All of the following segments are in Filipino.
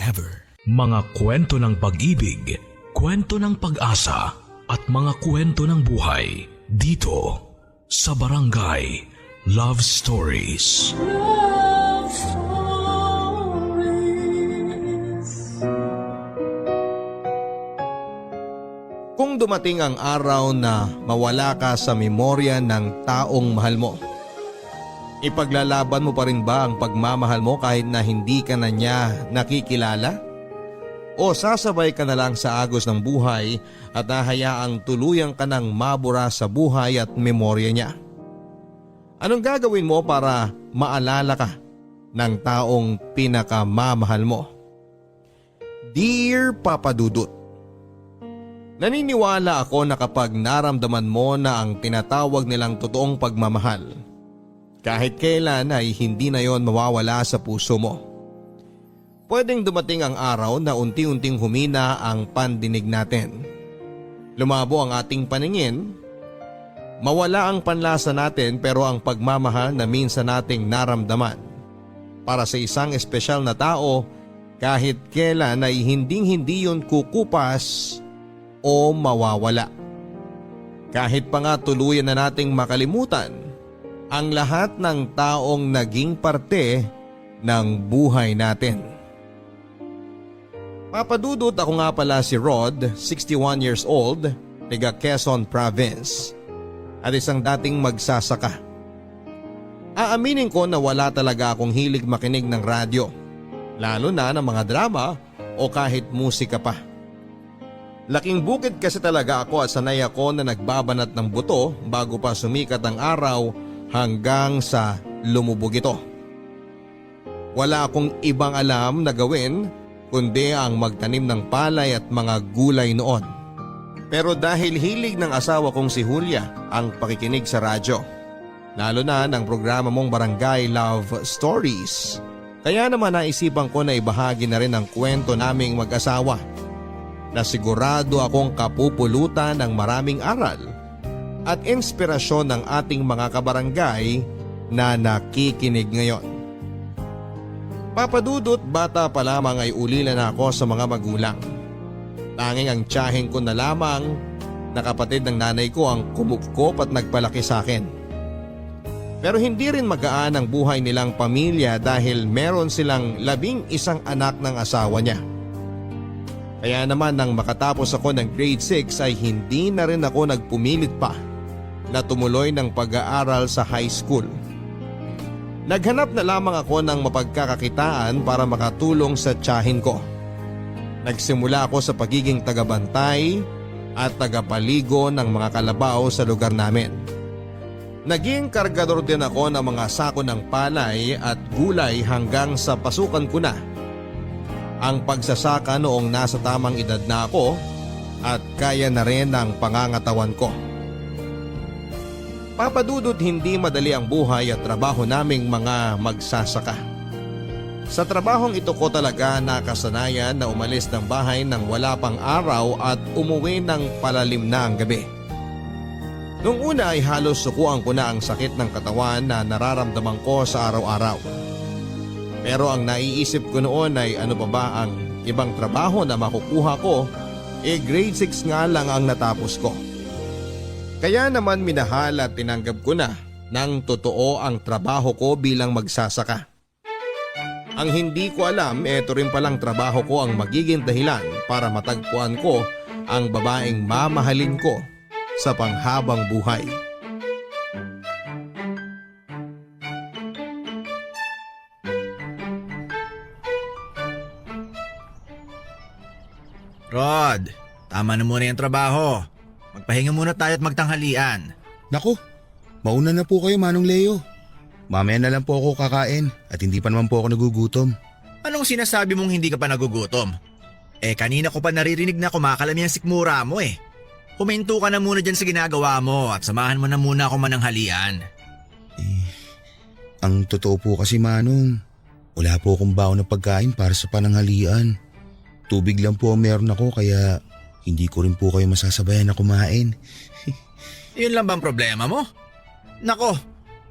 forever. Mga kwento ng pag-ibig, kwento ng pag-asa at mga kwento ng buhay dito sa Barangay Love Stories. Love Stories. Kung dumating ang araw na mawala ka sa memorya ng taong mahal mo, ipaglalaban mo pa rin ba ang pagmamahal mo kahit na hindi ka na niya nakikilala? O sasabay ka na lang sa agos ng buhay at hahayaang tuluyang ka nang mabura sa buhay at memorya niya? Anong gagawin mo para maalala ka ng taong pinakamamahal mo? Dear Papa Dudut, naniniwala ako na kapag naramdaman mo na ang tinatawag nilang totoong pagmamahal, kahit kailan ay hindi na yon mawawala sa puso mo. Pwedeng dumating ang araw na unti-unting humina ang pandinig natin. Lumabo ang ating paningin, mawala ang panlasa natin pero ang pagmamahal na minsan nating naramdaman para sa isang espesyal na tao kahit kailan ay hindi yun kukupas o mawawala. Kahit pa nga tuluyan na nating makalimutan ang lahat ng taong naging parte ng buhay natin. Papadudot, ako nga pala si Rod, 61 years old, taga Quezon Province at isang dating magsasaka. Aaminin ko na wala talaga akong hilig makinig ng radyo, lalo na ng mga drama o kahit musika pa. Laking bukid kasi talaga ako at sanay ako na nagbabanat ng buto bago pa sumikat ang araw hanggang sa lumubog ito. Wala akong ibang alam na gawin kundi ang magtanim ng palay at mga gulay noon. Pero dahil hilig ng asawa kong si Julia ang pakikinig sa radyo, lalo na ng programa mong Barangay Love Stories, kaya naman naisipan ko na ibahagi na rin ang kwento naming mag-asawa na sigurado akong kapupulutan ng maraming aral at inspirasyon ng ating mga kabarangay na nakikinig ngayon. Papadudot, bata pa lamang ay ulila na ako sa mga magulang. Tanging ang tiyahin ko na lamang na kapatid ng nanay ko ang kumupkop at nagpalaki sa akin. Pero hindi rin magaan ang buhay nilang pamilya dahil meron silang 11 anak ng asawa niya. Kaya naman nang makatapos ako ng grade 6 ay hindi na rin ako nagpumilit pa na tumuloy ng pag-aaral sa high school. Naghanap na lamang ako ng mapagkakakitaan para makatulong sa tiyahin ko. Nagsimula ako sa pagiging tagabantay at tagapaligo ng mga kalabaw sa lugar namin. Naging kargador din ako ng mga sako ng palay at gulay hanggang sa pasukan ko na ang pagsasaka noong nasa tamang edad na ako at kaya na rin ang pangangatawan ko. Papadudot, hindi madali ang buhay at trabaho naming mga magsasaka. Sa trabahong ito ko talaga nakasanayan na umalis ng bahay nang wala pang araw at umuwi ng palalim na ang gabi. Noong una ay halos sukuan ko na ang sakit ng katawan na nararamdaman ko sa araw-araw. Pero ang naiisip ko noon ay ano pa ba ang ibang trabaho na makukuha ko, grade 6 nga lang ang natapos ko. Kaya naman minahal at tinanggap ko na ng totoo ang trabaho ko bilang magsasaka. Ang hindi ko alam, ito rin palang trabaho ko ang magiging dahilan para matagpuan ko ang babaeng mamahalin ko sa panghabang buhay. Rod, tama na muna yung trabaho. Magpahinga muna tayo at magtanghalian. Naku, mauna na po kayo, Manong Leo. Mamaya na lang po ako kakain at hindi pa naman po ako nagugutom. Anong sinasabi mong hindi ka pa nagugutom? Kanina ko pa naririnig na kumakalami ang sikmura mo eh. Huminto ka na muna dyan sa ginagawa mo at samahan mo na muna ako mananghalian. Ang totoo po kasi, Manong, wala po akong baon na pagkain para sa pananghalian. Tubig lang po ang meron ako kaya hindi ko rin po kayo masasabayan na kumain. Yun lang bang problema mo? Nako,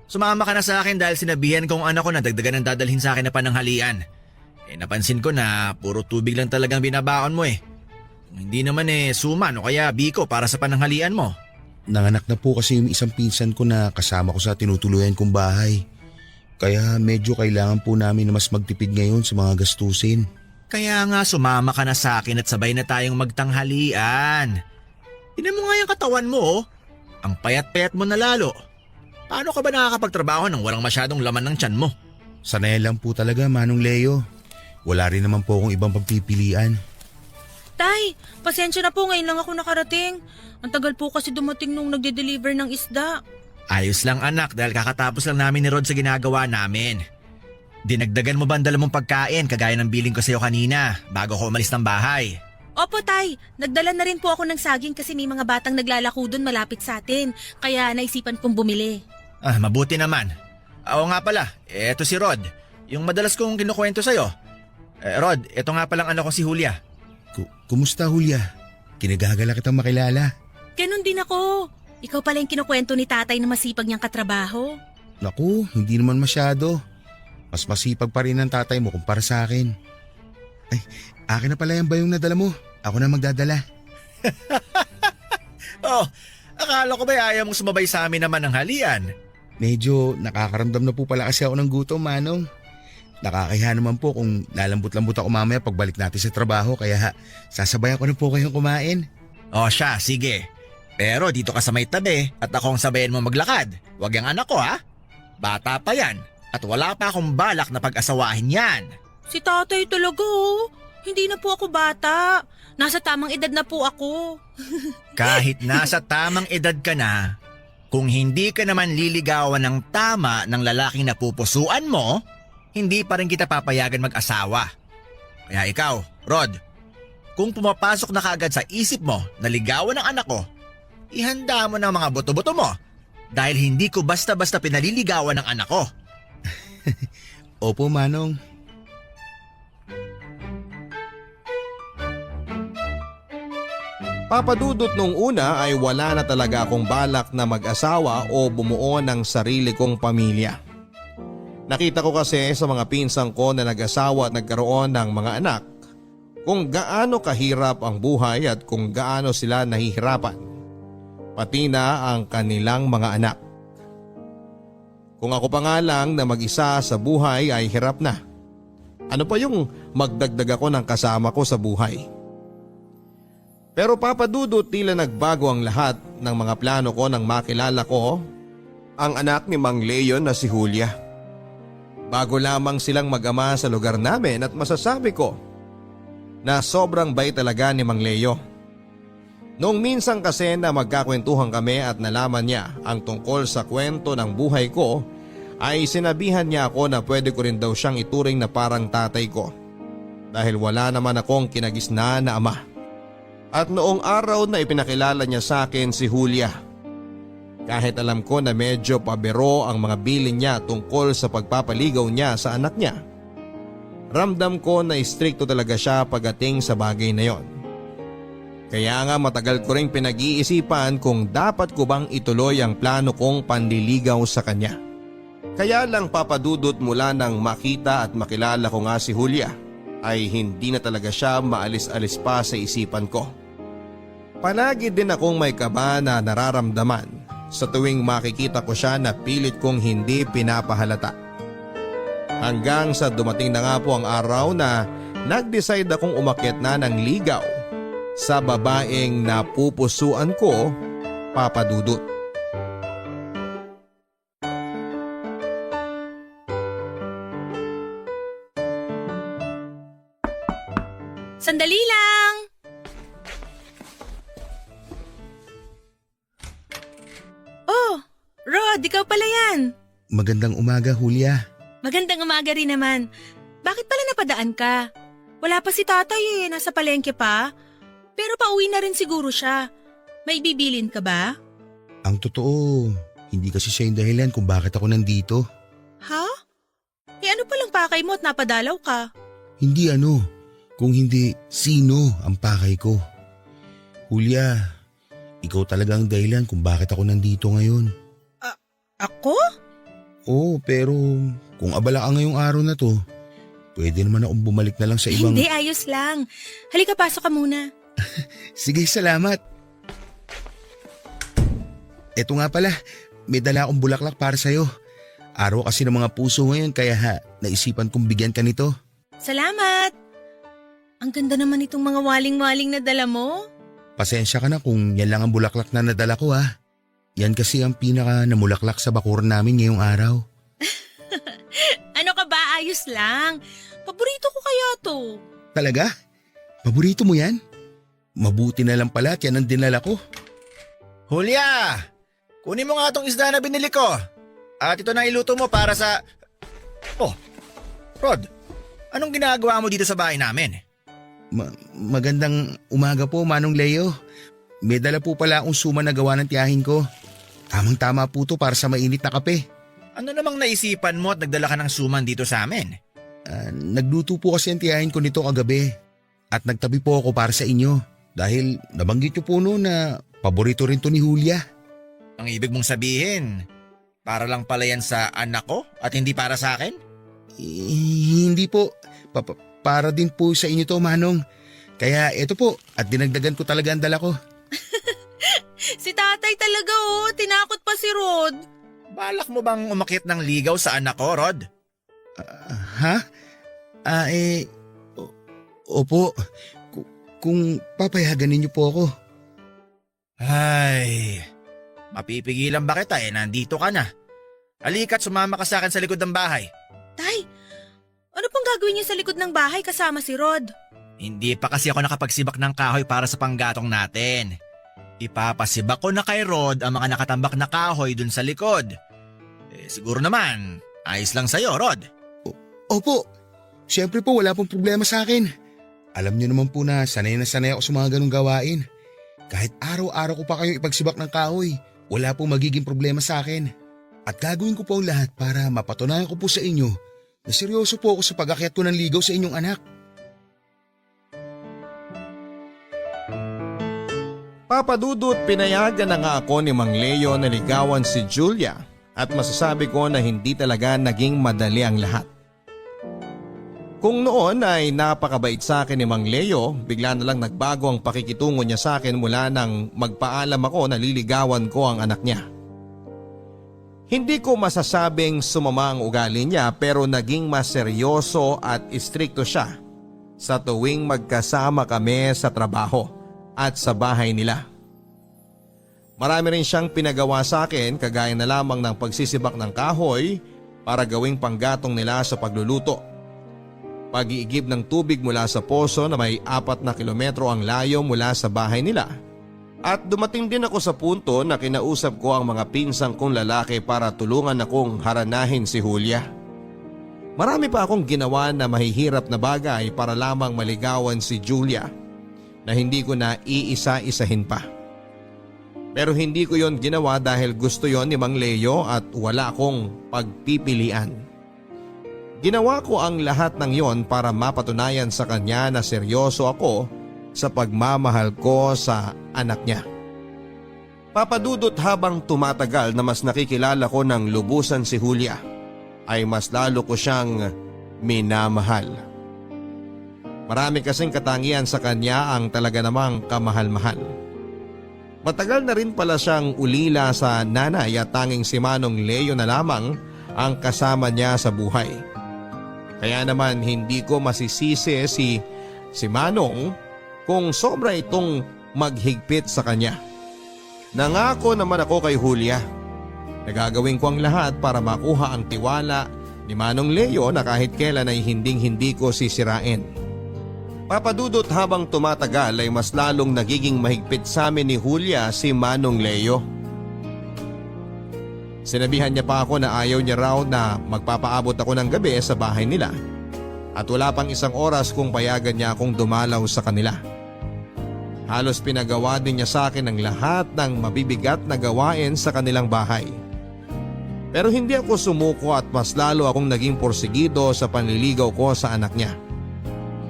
sumama ka na sa akin dahil sinabihan kong anak ko na dagdagan ang dadalhin sa akin na pananghalian. Napansin ko na puro tubig lang talagang binabaon mo eh. Kung hindi naman suman o kaya biko para sa pananghalian mo. Nanganak na po kasi yung isang pinsan ko na kasama ko sa tinutuluyan kong bahay. Kaya medyo kailangan po namin na mas magtipid ngayon sa mga gastusin. Kaya nga sumama ka na sa akin at sabay na tayong magtanghalian. Tingnan mo nga yung katawan mo oh. Ang payat-payat mo na lalo. Paano ka ba nakakapagtrabaho nang walang masyadong laman ng tiyan mo? Sanay lang po talaga, Manong Leo. Wala rin naman po akong ibang pagpipilian. Tay, pasensya na po, ngayon lang ako nakarating. Ang tagal po kasi dumating nung nagde-deliver ng isda. Ayos lang anak dahil kakatapos lang namin ni Rod sa ginagawa namin. Dinagdagan mo ba ang dala mong pagkain kagaya ng biling ko sa'yo kanina bago ko umalis ng bahay? Opo tay, nagdala na rin po ako ng saging kasi may mga batang naglalako doon malapit sa atin. Kaya naisipan kong bumili. Mabuti naman. Oo nga pala, eto si Rod. Yung madalas kong kinukwento sa'yo. Rod, eto nga palang anak ko si Julia. Kumusta, Julia? Kinagagala kitang makilala. Ganon din ako. Ikaw pala yung kinukwento ni tatay na masipag niyang katrabaho. Naku, hindi naman masyado. Mas masipag pa rin ang tatay mo kumpara sa akin. Ay, akin na pala yung bayong nadala mo. Ako na magdadala. Akala ko ba ayaw mong sumabay sa amin naman ng halian? Medyo nakakaramdam na po pala kasi ako ng gutom, Manong. Nakakahiya naman po kung lalambot-lambot ako mamaya pagbalik natin sa trabaho kaya sasabayan ko na po kayong kumain. Siya, sige. Pero dito ka sa may tabi at ako ang sabayan mo maglakad. Huwag yung anak ko ha. Bata pa yan at wala pa akong balak na pag-asawahin yan. Si tatay talaga oh. Hindi na po ako bata. Nasa tamang edad na po ako. Kahit nasa tamang edad ka na, kung hindi ka naman liligawan ng tama ng lalaking napupusuan mo, hindi pa rin kita papayagan mag-asawa. Kaya ikaw, Rod, kung pumapasok na kaagad sa isip mo na ligawan ng anak ko, ihanda mo ng mga boto-boto mo dahil hindi ko basta-basta pinaliligawan ng anak ko. Opo, Manong. Papadudot nung una ay wala na talaga akong balak na mag-asawa o bumuo ng sarili kong pamilya. Nakita ko kasi sa mga pinsang ko na nag-asawa at nagkaroon ng mga anak kung gaano kahirap ang buhay at kung gaano sila nahihirapan. Pati na ang kanilang mga anak. Kung ako pa nga lang na mag-isa sa buhay ay hirap na. Ano pa yung magdagdag ako ng kasama ko sa buhay? Pero papadudot tila nagbago ang lahat ng mga plano ko nang makilala ko ang anak ni Mang Leon na si Julia. Bago lamang silang mag-ama sa lugar namin at masasabi ko na sobrang bait talaga ni Mang Leo. Noong minsan kasi na magkakwentuhan kami at nalaman niya ang tungkol sa kwento ng buhay ko ay sinabihan niya ako na pwede ko rin daw siyang ituring na parang tatay ko dahil wala naman akong kinagisnaan na ama. At noong araw na ipinakilala niya sa akin si Julia, kahit alam ko na medyo pabero ang mga bilin niya tungkol sa pagpapaligaw niya sa anak niya, ramdam ko na istrikto talaga siya pagdating sa bagay na yon. Kaya nga matagal ko ring pinag-iisipan kung dapat ko bang ituloy ang plano kong panliligaw sa kanya. Kaya lang papadudot mula nang makita at makilala ko nga si Julia ay hindi na talaga siya maalis-alis pa sa isipan ko. Palagi din akong may kaba na nararamdaman sa tuwing makikita ko siya na pilit kong hindi pinapahalata. Hanggang sa dumating na nga po ang araw na nag-decide akong umakyat na ng ligaw sa babaeng napupusuan ko, papadudot. Sandali lang! Oh, Rod, ikaw pala yan. Magandang umaga, Julia. Magandang umaga rin naman. Bakit pala napadaan ka? Wala pa si tatay nasa palengke pa. Pero pauwi na rin siguro siya. May bibilin ka ba? Ang totoo, hindi kasi siya yung dahilan kung bakit ako nandito. Ha? Ano palang pakay mo at napadalaw ka? Hindi kung hindi sino ang pakay ko. Julia, ikaw talaga ang dahilan kung bakit ako nandito ngayon. Ako? Oo, pero kung abala ka ngayong araw na to, Pwede naman akong bumalik na lang sa ibang... Hindi, ayos lang. Halika, pasok ka muna. Sige, salamat. Eto nga pala, may dala akong bulaklak para sa'yo. Araw kasi ng mga puso ngayon kaya naisipan kong bigyan ka nito. Salamat. Ang ganda naman itong mga waling-waling na dala mo. Pasensya ka na kung yan lang ang bulaklak na nadala ko ha. Yan kasi ang pinaka namulaklak sa bakuran namin ngayong araw. Ano ka ba? Ayos lang. Paborito ko kaya to. Talaga? Paborito mo yan? Mabuti na lang pala at yan ang dinala ko. Julia! Kunin mo nga tong isda na binili ko. At ito na iluto mo para sa... Oh, Rod, anong ginagawa mo dito sa bahay namin? Magandang umaga po, Manong Leo. May dala po pala akong suma na gawa ng tiyahin ko. Tamang-tama po to para sa mainit na kape. Ano namang naisipan mo at nagdala ka ng suman dito sa amin? Nagluto po kasi ang tiyahin ko nito kagabi. At nagtabi po ako para sa inyo. Dahil nabanggit niyo po noon na paborito rin to ni Julia. Ang ibig mong sabihin, para lang pala yan sa anak ko at hindi para sa akin? Hindi po. Para din po sa inyo to, Manong. Kaya eto po, at dinagdagan ko talaga ang dala ko. Si tatay talaga oh, tinakot pa si Rod. Balak mo bang umakyat ng ligaw sa anak ko, Rod? Ha? Opo. Kung papayagan ninyo po ako. Ay, mapipigilan ba kita nandito ka na. Halika't sumama ka sa akin sa likod ng bahay. Tay, ano pong gagawin niyo sa likod ng bahay kasama si Rod? Hindi pa kasi ako nakapagsibak ng kahoy para sa panggatong natin. Ipapasibak ko na kay Rod ang mga nakatambak na kahoy dun sa likod. Siguro naman, ayos lang sa'yo, Rod. Opo. Siyempre po wala pong problema sa akin. Alam niyo naman po na sanay ako sa mga ganong gawain. Kahit araw-araw ko pa kayong ipagsibak ng kahoy, wala pong magiging problema sa akin. At gagawin ko po ang lahat para mapatunayan ko po sa inyo na seryoso po ako sa pag-akyat ko ng ligaw sa inyong anak. Papadudot, pinayagan na nga ako ni Mang Leo na ligawan si Julia at masasabi ko na hindi talaga naging madali ang lahat. Kung noon ay napakabait sa akin ni Mang Leo, bigla na lang nagbago ang pakikitungo niya sa akin mula nang magpaalam ako na liligawan ko ang anak niya. Hindi ko masasabing sumama ang ugali niya pero naging mas seryoso at istrikto siya sa tuwing magkasama kami sa trabaho at sa bahay nila. Marami rin siyang pinagawa sa akin kagaya na lamang ng pagsisibak ng kahoy para gawing panggatong nila sa pagluluto. Pag-iigib ng tubig mula sa poso na may 4 na kilometro ang layo mula sa bahay nila. At dumating din ako sa punto na kinausap ko ang mga pinsang kong lalaki para tulungan akong haranahin si Julia. Marami pa akong ginawa na mahihirap na bagay para lamang maligawan si Julia na hindi ko na iisa-isahin pa. Pero hindi ko yon ginawa dahil gusto yon ni Mang Leo at wala akong pagpipilian. Ginawa ko ang lahat ng yon para mapatunayan sa kanya na seryoso ako sa pagmamahal ko sa anak niya. Papadudot, habang tumatagal na mas nakikilala ko ng lubusan si Julia, ay mas lalo ko siyang minamahal. Marami kasing katangian sa kanya ang talaga namang kamahal-mahal. Matagal na rin pala siyang ulila sa nanay at tanging si Manong Leo na lamang ang kasama niya sa buhay. Kaya naman hindi ko masisisi si Manong kung sobra itong maghigpit sa kanya. Nangako naman ako kay Julia. Nagagawin ko ang lahat para makuha ang tiwala ni Manong Leo na kahit kailan ay hinding-hindi ko sisirain. Papadudot, habang tumatagal ay mas lalong nagiging mahigpit sa amin ni Julia si Manong Leo. Sinabihan niya pa ako na ayaw niya raw na magpapaabot ako ng gabi sa bahay nila. At wala pang 1 oras kung payagan niya akong dumalaw sa kanila. Halos pinagawa din niya sa akin ang lahat ng mabibigat na gawain sa kanilang bahay. Pero hindi ako sumuko at mas lalo akong naging porsigido sa panliligaw ko sa anak niya.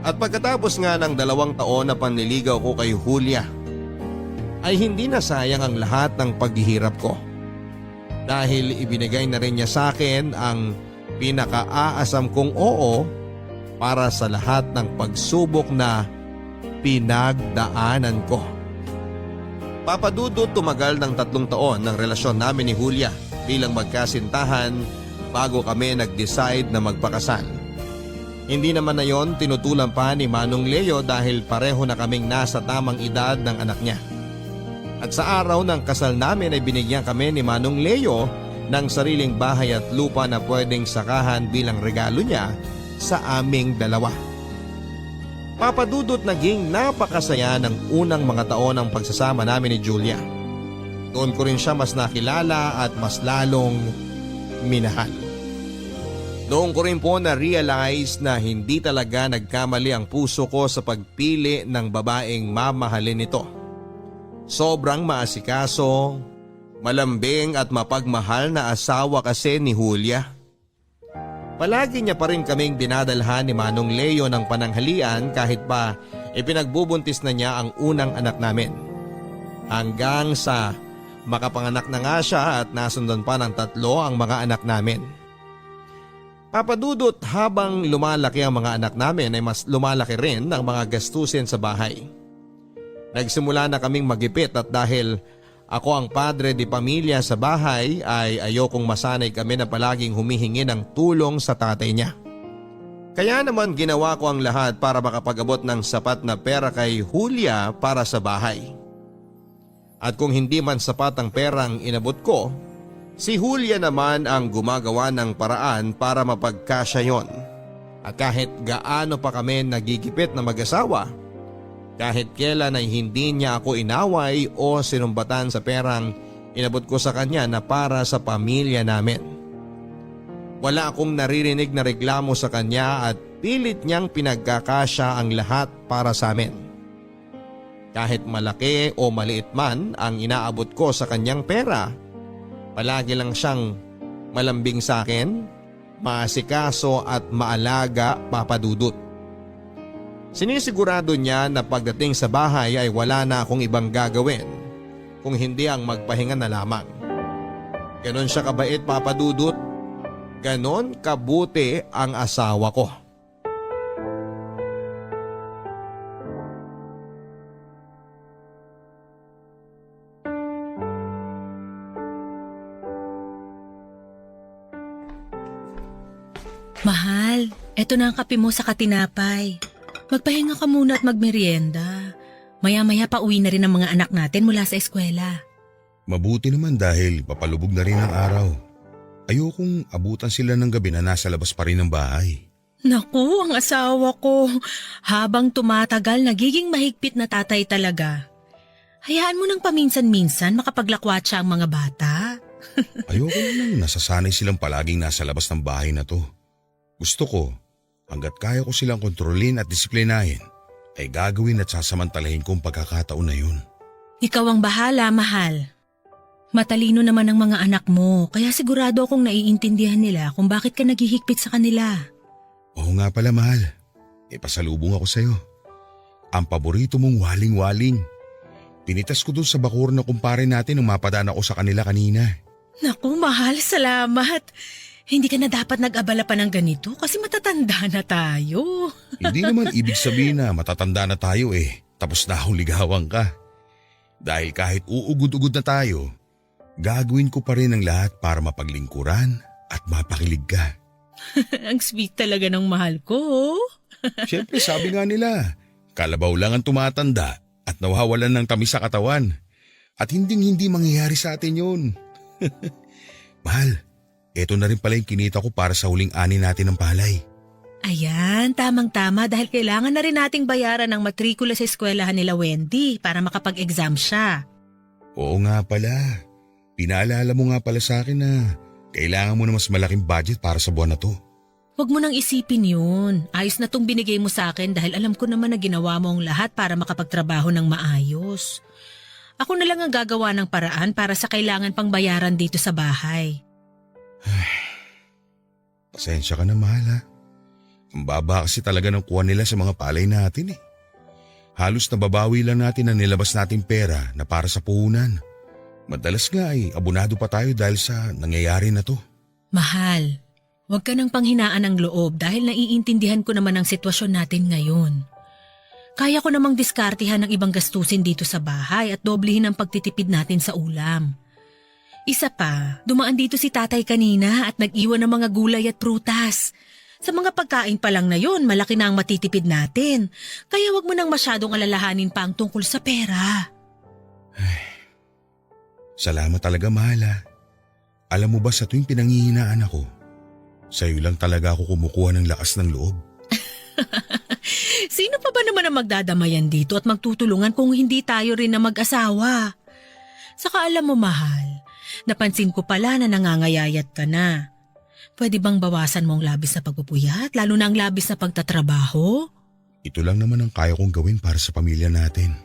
At pagkatapos nga ng 2 taon na panliligaw ko kay Julia, ay hindi na sayang ang lahat ng paghihirap ko. Dahil ibinigay na rin niya sa akin ang pinaka-aasam kong oo para sa lahat ng pagsubok na pinagdaanan ko. Papa Dudut, tumagal ng 3 taon ng relasyon namin ni Julia bilang magkasintahan bago kami nag-decide na magpakasal. Hindi naman na yon tinutulan pa ni Manong Leo dahil pareho na kaming nasa tamang edad ng anak niya. At sa araw ng kasal namin ay binigyan kami ni Manong Leo ng sariling bahay at lupa na pwedeng sakahan bilang regalo niya sa aming dalawa. Papa Dudut, naging napakasaya ng unang mga taon ng pagsasama namin ni Julia. Doon ko rin siya mas nakilala at mas lalong minahal. Doon ko rin po na-realize na hindi talaga nagkamali ang puso ko sa pagpili ng babaeng mamahalin nito. Sobrang maasikaso, malambing at mapagmahal na asawa kasi ni Julia. Palagi niya pa rin kaming dinadalhan ni Manong Leo ng pananghalian kahit pa ipinagbubuntis na niya ang unang anak namin. Hanggang sa makapanganak na nga siya at nasundan pa ng 3 ang mga anak namin. Papa Dudut, habang lumalaki ang mga anak namin ay mas lumalaki rin ang mga gastusin sa bahay. Nagsimula na kaming magipit at dahil ako ang padre de pamilya sa bahay ay ayokong masanay kami na palaging humihingi ng tulong sa tatay niya. Kaya naman ginawa ko ang lahat para makapag-abot ng sapat na pera kay Julia para sa bahay. At kung hindi man sapat ang perang inabot ko, si Julia naman ang gumagawa ng paraan para mapagkasya yon. At kahit gaano pa kami nagigipit na mag-asawa, kahit kailan ay hindi niya ako inaway o sinumbatan sa perang inabot ko sa kanya na para sa pamilya namin. Wala akong naririnig na reklamo sa kanya at pilit niyang pinagkakasya ang lahat para sa amin. Kahit malaki o maliit man ang inaabot ko sa kanyang pera, palagi lang siyang malambing sa akin, maasikaso at maalaga, Papa Dudut. Sinisigurado niya na pagdating sa bahay ay wala na akong ibang gagawin kung hindi ang magpahinga na lamang. Ganon siya kabait, Papa Dudut. Ganon kabuti ang asawa ko. Mahal, eto na ang kape mo sa katinapay. Magpahinga ka muna at magmerienda. Maya-maya pa uwi na rin ang mga anak natin mula sa eskwela. Mabuti naman dahil papalubog na rin ang araw. Ayokong abutan sila ng gabi na nasa labas pa rin ng bahay. Naku, ang asawa ko. Habang tumatagal, nagiging mahigpit na tatay talaga. Hayaan mo nang paminsan-minsan makapaglakwatsya ang mga bata. Ayoko nang nasasanay silang palaging nasa labas ng bahay na to. Gusto ko, hanggat kaya ko silang kontrolin at disiplinahin, ay gagawin at sasamantalahin kong pagkakataon na yun. Ikaw ang bahala, mahal. Matalino naman ang mga anak mo, kaya sigurado akong naiintindihan nila kung bakit ka naghihigpit sa kanila. Oo nga pala, mahal. Ipasalubong ako sa'yo. Ang paborito mong waling-waling. Pinitas ko dun sa bakur na kumpare natin nung mapadaan ako sa kanila kanina. Naku, mahal, salamat. Hindi ka na dapat nag-abala pa ng ganito kasi matatanda na tayo. Hindi naman ibig sabihin na matatanda na tayo tapos na ligawan ka. Dahil kahit uugod-ugod na tayo, gagawin ko pa rin ang lahat para mapaglingkuran at mapakilig ka. Ang sweet talaga ng mahal ko. Siyempre sabi nga nila, kalabaw lang ang tumatanda at nawawalan ng tamis sa katawan. At hindi mangyayari sa atin yun. Mahal, eto na rin pala yung kinita ko para sa huling ani natin ng palay. Ayan, tamang-tama dahil kailangan na rin nating bayaran ang matrikula sa eskwelahan nila Wendy para makapag-exam siya. Oo nga pala. Pinaalala mo nga pala sa akin na kailangan mo na mas malaking budget para sa buwan na to. Huwag mo nang isipin yun. Ayos na tong binigay mo sa akin dahil alam ko naman na ginawa mo ang lahat para makapagtrabaho ng maayos. Ako na lang ang gagawa ng paraan para sa kailangan pang bayaran dito sa bahay. Pasensya ka na, mahal ha. Ang baba kasi talaga ng kuha nila sa mga palay natin Halos nababawi lang natin ang nilabas nating pera na para sa puhunan. Madalas nga ay abonado pa tayo dahil sa nangyayari na to. Mahal, Huwag ka nang panghinaan ng loob dahil naiintindihan ko naman ang sitwasyon natin ngayon. Kaya ko namang diskartehan ng ibang gastusin dito sa bahay at doblehin ang pagtitipid natin sa ulam. Isa pa, dumaan dito si tatay kanina at nag-iwan ng mga gulay at prutas. Sa mga pagkain pa lang na yun, malaki na ang matitipid natin. Kaya wag mo nang masyadong alalahanin pa ang tungkol sa pera. Salamat talaga, mahal ah. Alam mo ba sa tuwing pinanghihinaan ako, sa'yo lang talaga ako kumukuha ng lakas ng loob. Sino pa ba naman ang magdadamayan dito at magtutulungan kung hindi tayo rin na mag-asawa? Saka alam mo, mahal, napansin ko pala na nangangayayat ka na. Pwede bang bawasan mo ang labis na pagpupuyat, lalo na ang labis na pagtatrabaho? Ito lang naman ang kaya kong gawin para sa pamilya natin.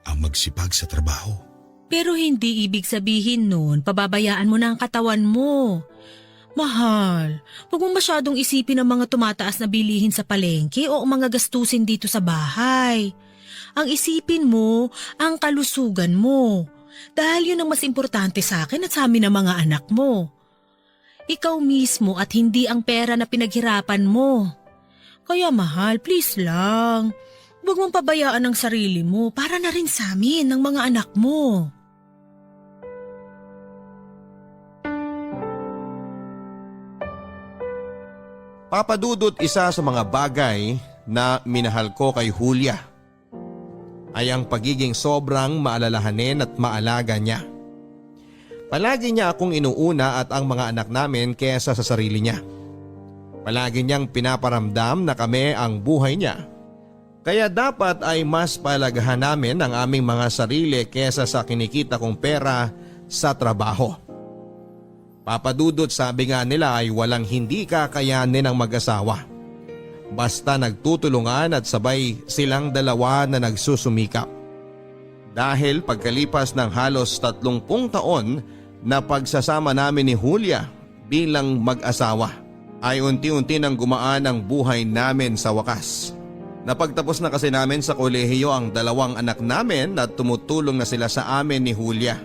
Ang magsipag sa trabaho. Pero hindi ibig sabihin nun, pababayaan mo na ang katawan mo. Mahal, huwag mong masyadong isipin ang mga tumataas na bilihin sa palengke o ang mga gastusin dito sa bahay. Ang isipin mo, ang kalusugan mo. Dahil yun ang mas importante sa akin at sa amin ng mga anak mo. Ikaw mismo at hindi ang pera na pinaghirapan mo. Kaya mahal, please lang. Huwag mong pabayaan ang sarili mo para na rin sa amin ng mga anak mo. Papadudot, isa sa mga bagay na minahal ko kay Julia ay ang pagiging sobrang maalalahanin at maalaga niya. Palagi niya akong inuuna at ang mga anak namin kesa sa sarili niya. Palagi niyang pinaparamdam na kami ang buhay niya. Kaya dapat ay mas palagahan namin ang aming mga sarili kesa sa kinikita kong pera sa trabaho. Papadudot, sabi nga nila ay walang hindi kakayanin ng mag-asawa. Basta nagtutulungan at sabay silang dalawa na nagsusumikap. Dahil pagkalipas ng halos 30 taon na pagsasama namin ni Julia bilang mag-asawa, ay unti-unti nang gumaan ang buhay namin sa wakas. Napagtapos na kasi namin sa kolehiyo ang 2 anak namin at tumutulong na sila sa amin ni Julia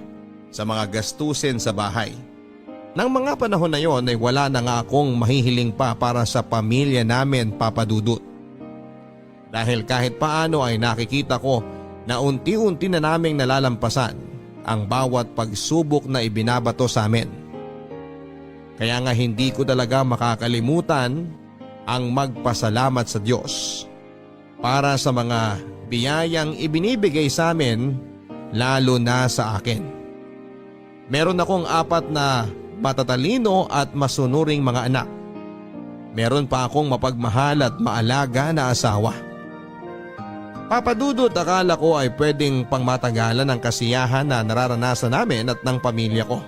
sa mga gastusin sa bahay. Nang mga panahon na yon ay wala na nga akong mahihiling pa para sa pamilya namin, Papadudot. Dahil kahit paano ay nakikita ko na unti-unti na naming nalalampasan ang bawat pagsubok na ibinabato sa amin. Kaya nga hindi ko talaga makakalimutan ang magpasalamat sa Diyos para sa mga biyayang ibinibigay sa amin, lalo na sa akin. Meron akong 4 na matatalino at masunuring mga anak. Meron pa akong mapagmahal at maalaga na asawa. Papadudot, akala ko ay pwedeng pangmatagalan ang kasiyahan na nararanasan namin at ng pamilya ko.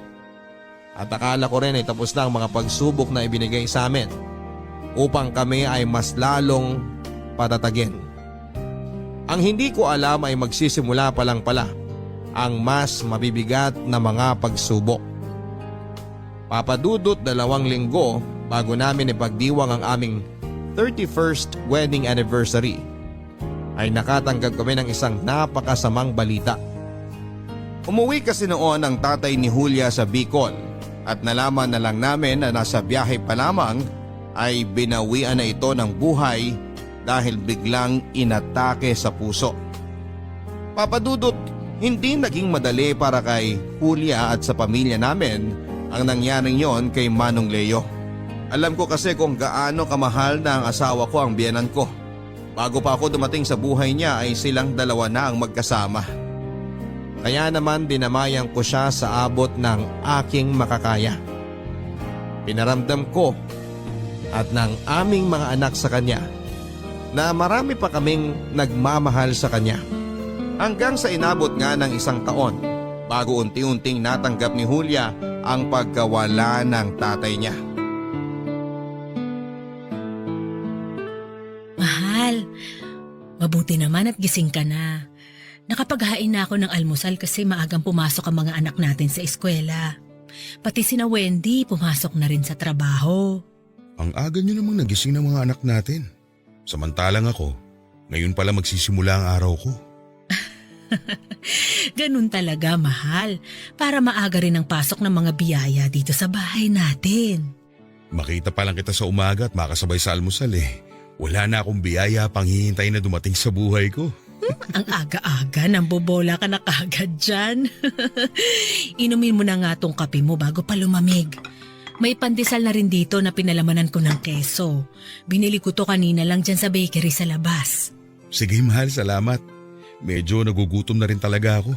At akala ko rin ay tapos na ang mga pagsubok na ibinigay sa amin upang kami ay mas lalong patatagin. Ang hindi ko alam ay magsisimula pa lang pala ang mas mabibigat na mga pagsubok. Papadudot, 2 linggo bago namin ipagdiwang ang aming 31st wedding anniversary ay nakatanggap kami ng isang napakasamang balita. Umuwi kasi noon ang tatay ni Julia sa Bicol at nalaman na lang namin na nasa biyahe pa lamang ay binawian na ito ng buhay dahil biglang inatake sa puso. Papadudot, hindi naging madali para kay Julia at sa pamilya namin ang nangyaring yon kay Manong Leo. Alam ko kasi kung gaano kamahal na ang asawa ko ang biyenan ko. Bago pa ako dumating sa buhay niya ay silang 2 na ang magkasama. Kaya naman dinamayan ko siya sa abot ng aking makakaya. Pinaramdam ko at ng aming mga anak sa kanya na marami pa kaming nagmamahal sa kanya. Hanggang sa inabot nga ng 1 taon bago unti-unting natanggap ni Julia ang pagkawala ng tatay niya. Mahal, mabuti naman at gising ka na. Nakapaghain na ako ng almusal kasi maagang pumasok ang mga anak natin sa eskwela. Pati sina Wendy pumasok na rin sa trabaho. Ang aga nyo namang nagising ng mga anak natin. Samantalang ako, ngayon pala magsisimula ang araw ko. Ganun talaga, mahal, para maaga rin ang pasok ng mga biyaya dito sa bahay natin. Makita pa lang kita sa umaga at makasabay sa almusal eh. Wala na akong biyaya pang hihintay na dumating sa buhay ko. Ang aga-aga, nambobola ka na kagad dyan. Inumin mo na nga tong kape mo bago pa lumamig. May pandesal na rin dito na pinalamanan ko ng keso. Binili ko to kanina lang dyan sa bakery sa labas. Sige mahal, salamat. Medyo nagugutom na rin talaga ako.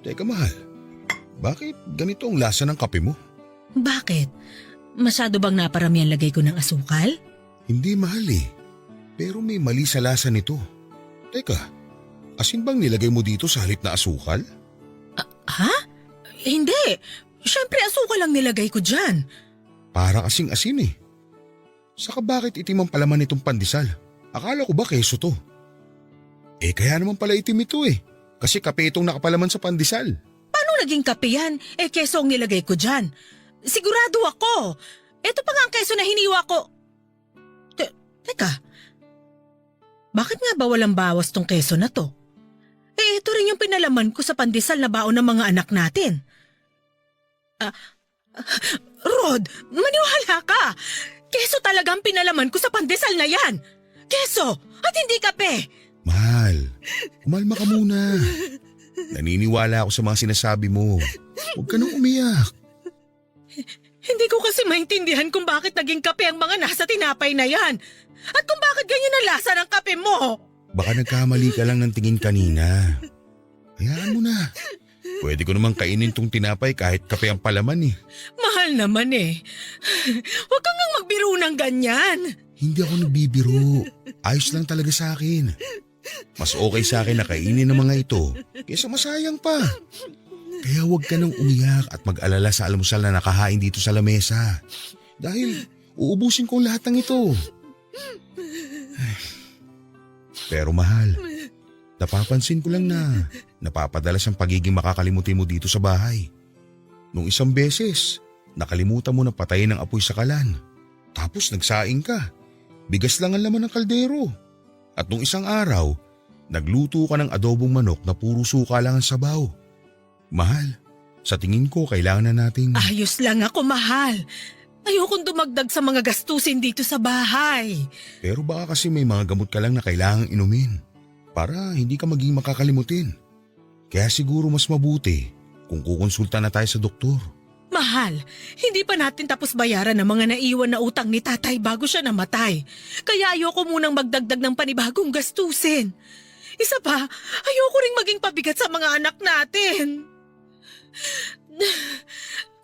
Teka mahal, bakit ganito ang lasa ng kape mo? Bakit? Masyado bang naparami ang lagay ko ng asukal? Hindi mahal eh. Pero may mali sa lasa nito. Teka, asin bang nilagay mo dito sa halip na asukal? Ha? Hindi. Siyempre asukal lang nilagay ko dyan. Para kasing asin eh. Saka bakit itim ang palaman nitong pandesal? Akala ko ba keso to? Eh kaya naman pala itim ito eh. Kasi kape itong nakapalaman sa pandesal. Paano naging kape yan? Keso ang nilagay ko dyan. Sigurado ako. Ito pa nga ang keso na hiniwa ko. Teka. Bakit nga ba walang bawas tong keso na to? Ito rin yung pinalaman ko sa pandesal na baon ng mga anak natin. Rod, maniwala ka. Keso talagang pinalaman ko sa pandesal na yan. Keso at hindi kape. Mahal, kumalma ka muna. Naniniwala ako sa mga sinasabi mo. Huwag ka nang umiyak. Hindi ko kasi maintindihan kung bakit naging kape ang mga nasa tinapay na yan. At kung bakit ganyan ang lasa ng kape mo. Baka nagkamali ka lang ng tingin kanina. Hayaan mo na. Pwede ko namang kainin tong tinapay kahit kape ang palaman eh. Mahal naman eh. Huwag kang nga magbiro ng ganyan. Hindi ako nagbibiro. Ayos lang talaga sa akin. Mas okay sa akin na kainin ng mga ito kaysa masayang pa. Kaya huwag ka nang umiyak at mag-alala sa almusal na nakahain dito sa lamesa. Dahil uubusin ko lahat ng ito. Pero mahal, napapansin ko lang na napapadalas ang pagiging makakalimutin mo dito sa bahay. Nung isang beses, nakalimutan mo na patayin ang apoy sa kalan. Tapos nagsaing ka. Bigas lang ang laman ng kaldero. At nung isang araw, nagluto ka ng adobong manok na puro suka lang ang sabaw. Mahal, sa tingin ko kailangan na nating… Ayos lang ako, mahal. Ayokong dumagdag sa mga gastusin dito sa bahay. Pero baka kasi may mga gamot ka lang na kailangang inumin para hindi ka maging makakalimutin. Kaya siguro mas mabuti kung kukonsulta na tayo sa doktor. Mahal, hindi pa natin tapos bayaran ang mga naiwan na utang ni tatay bago siya namatay. Kaya ayoko munang magdagdag ng panibagong gastusin. Isa pa, ayoko ring maging pabigat sa mga anak natin.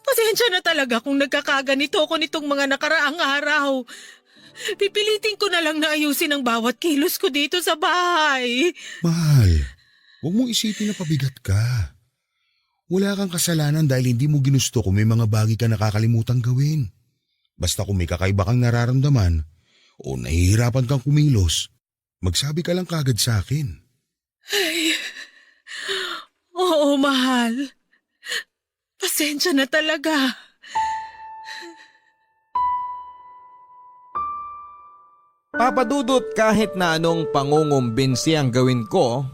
Pasensya na talaga kung nagkakaganito ako nitong mga nakaraang araw. Pipilitin ko na lang na ayusin ang bawat kilos ko dito sa bahay. Mahal, huwag mong isipin na pabigat ka. Wala kang kasalanan dahil hindi mo ginusto kung may mga bagay ka nakakalimutang gawin. Basta kung may kakaiba kang nararamdaman o nahihirapan kang kumilos, magsabi ka lang kagad sa akin. Ay, oo, mahal. Pasensya na talaga. Papadudot kahit na anong pangungumbinsi ang gawin ko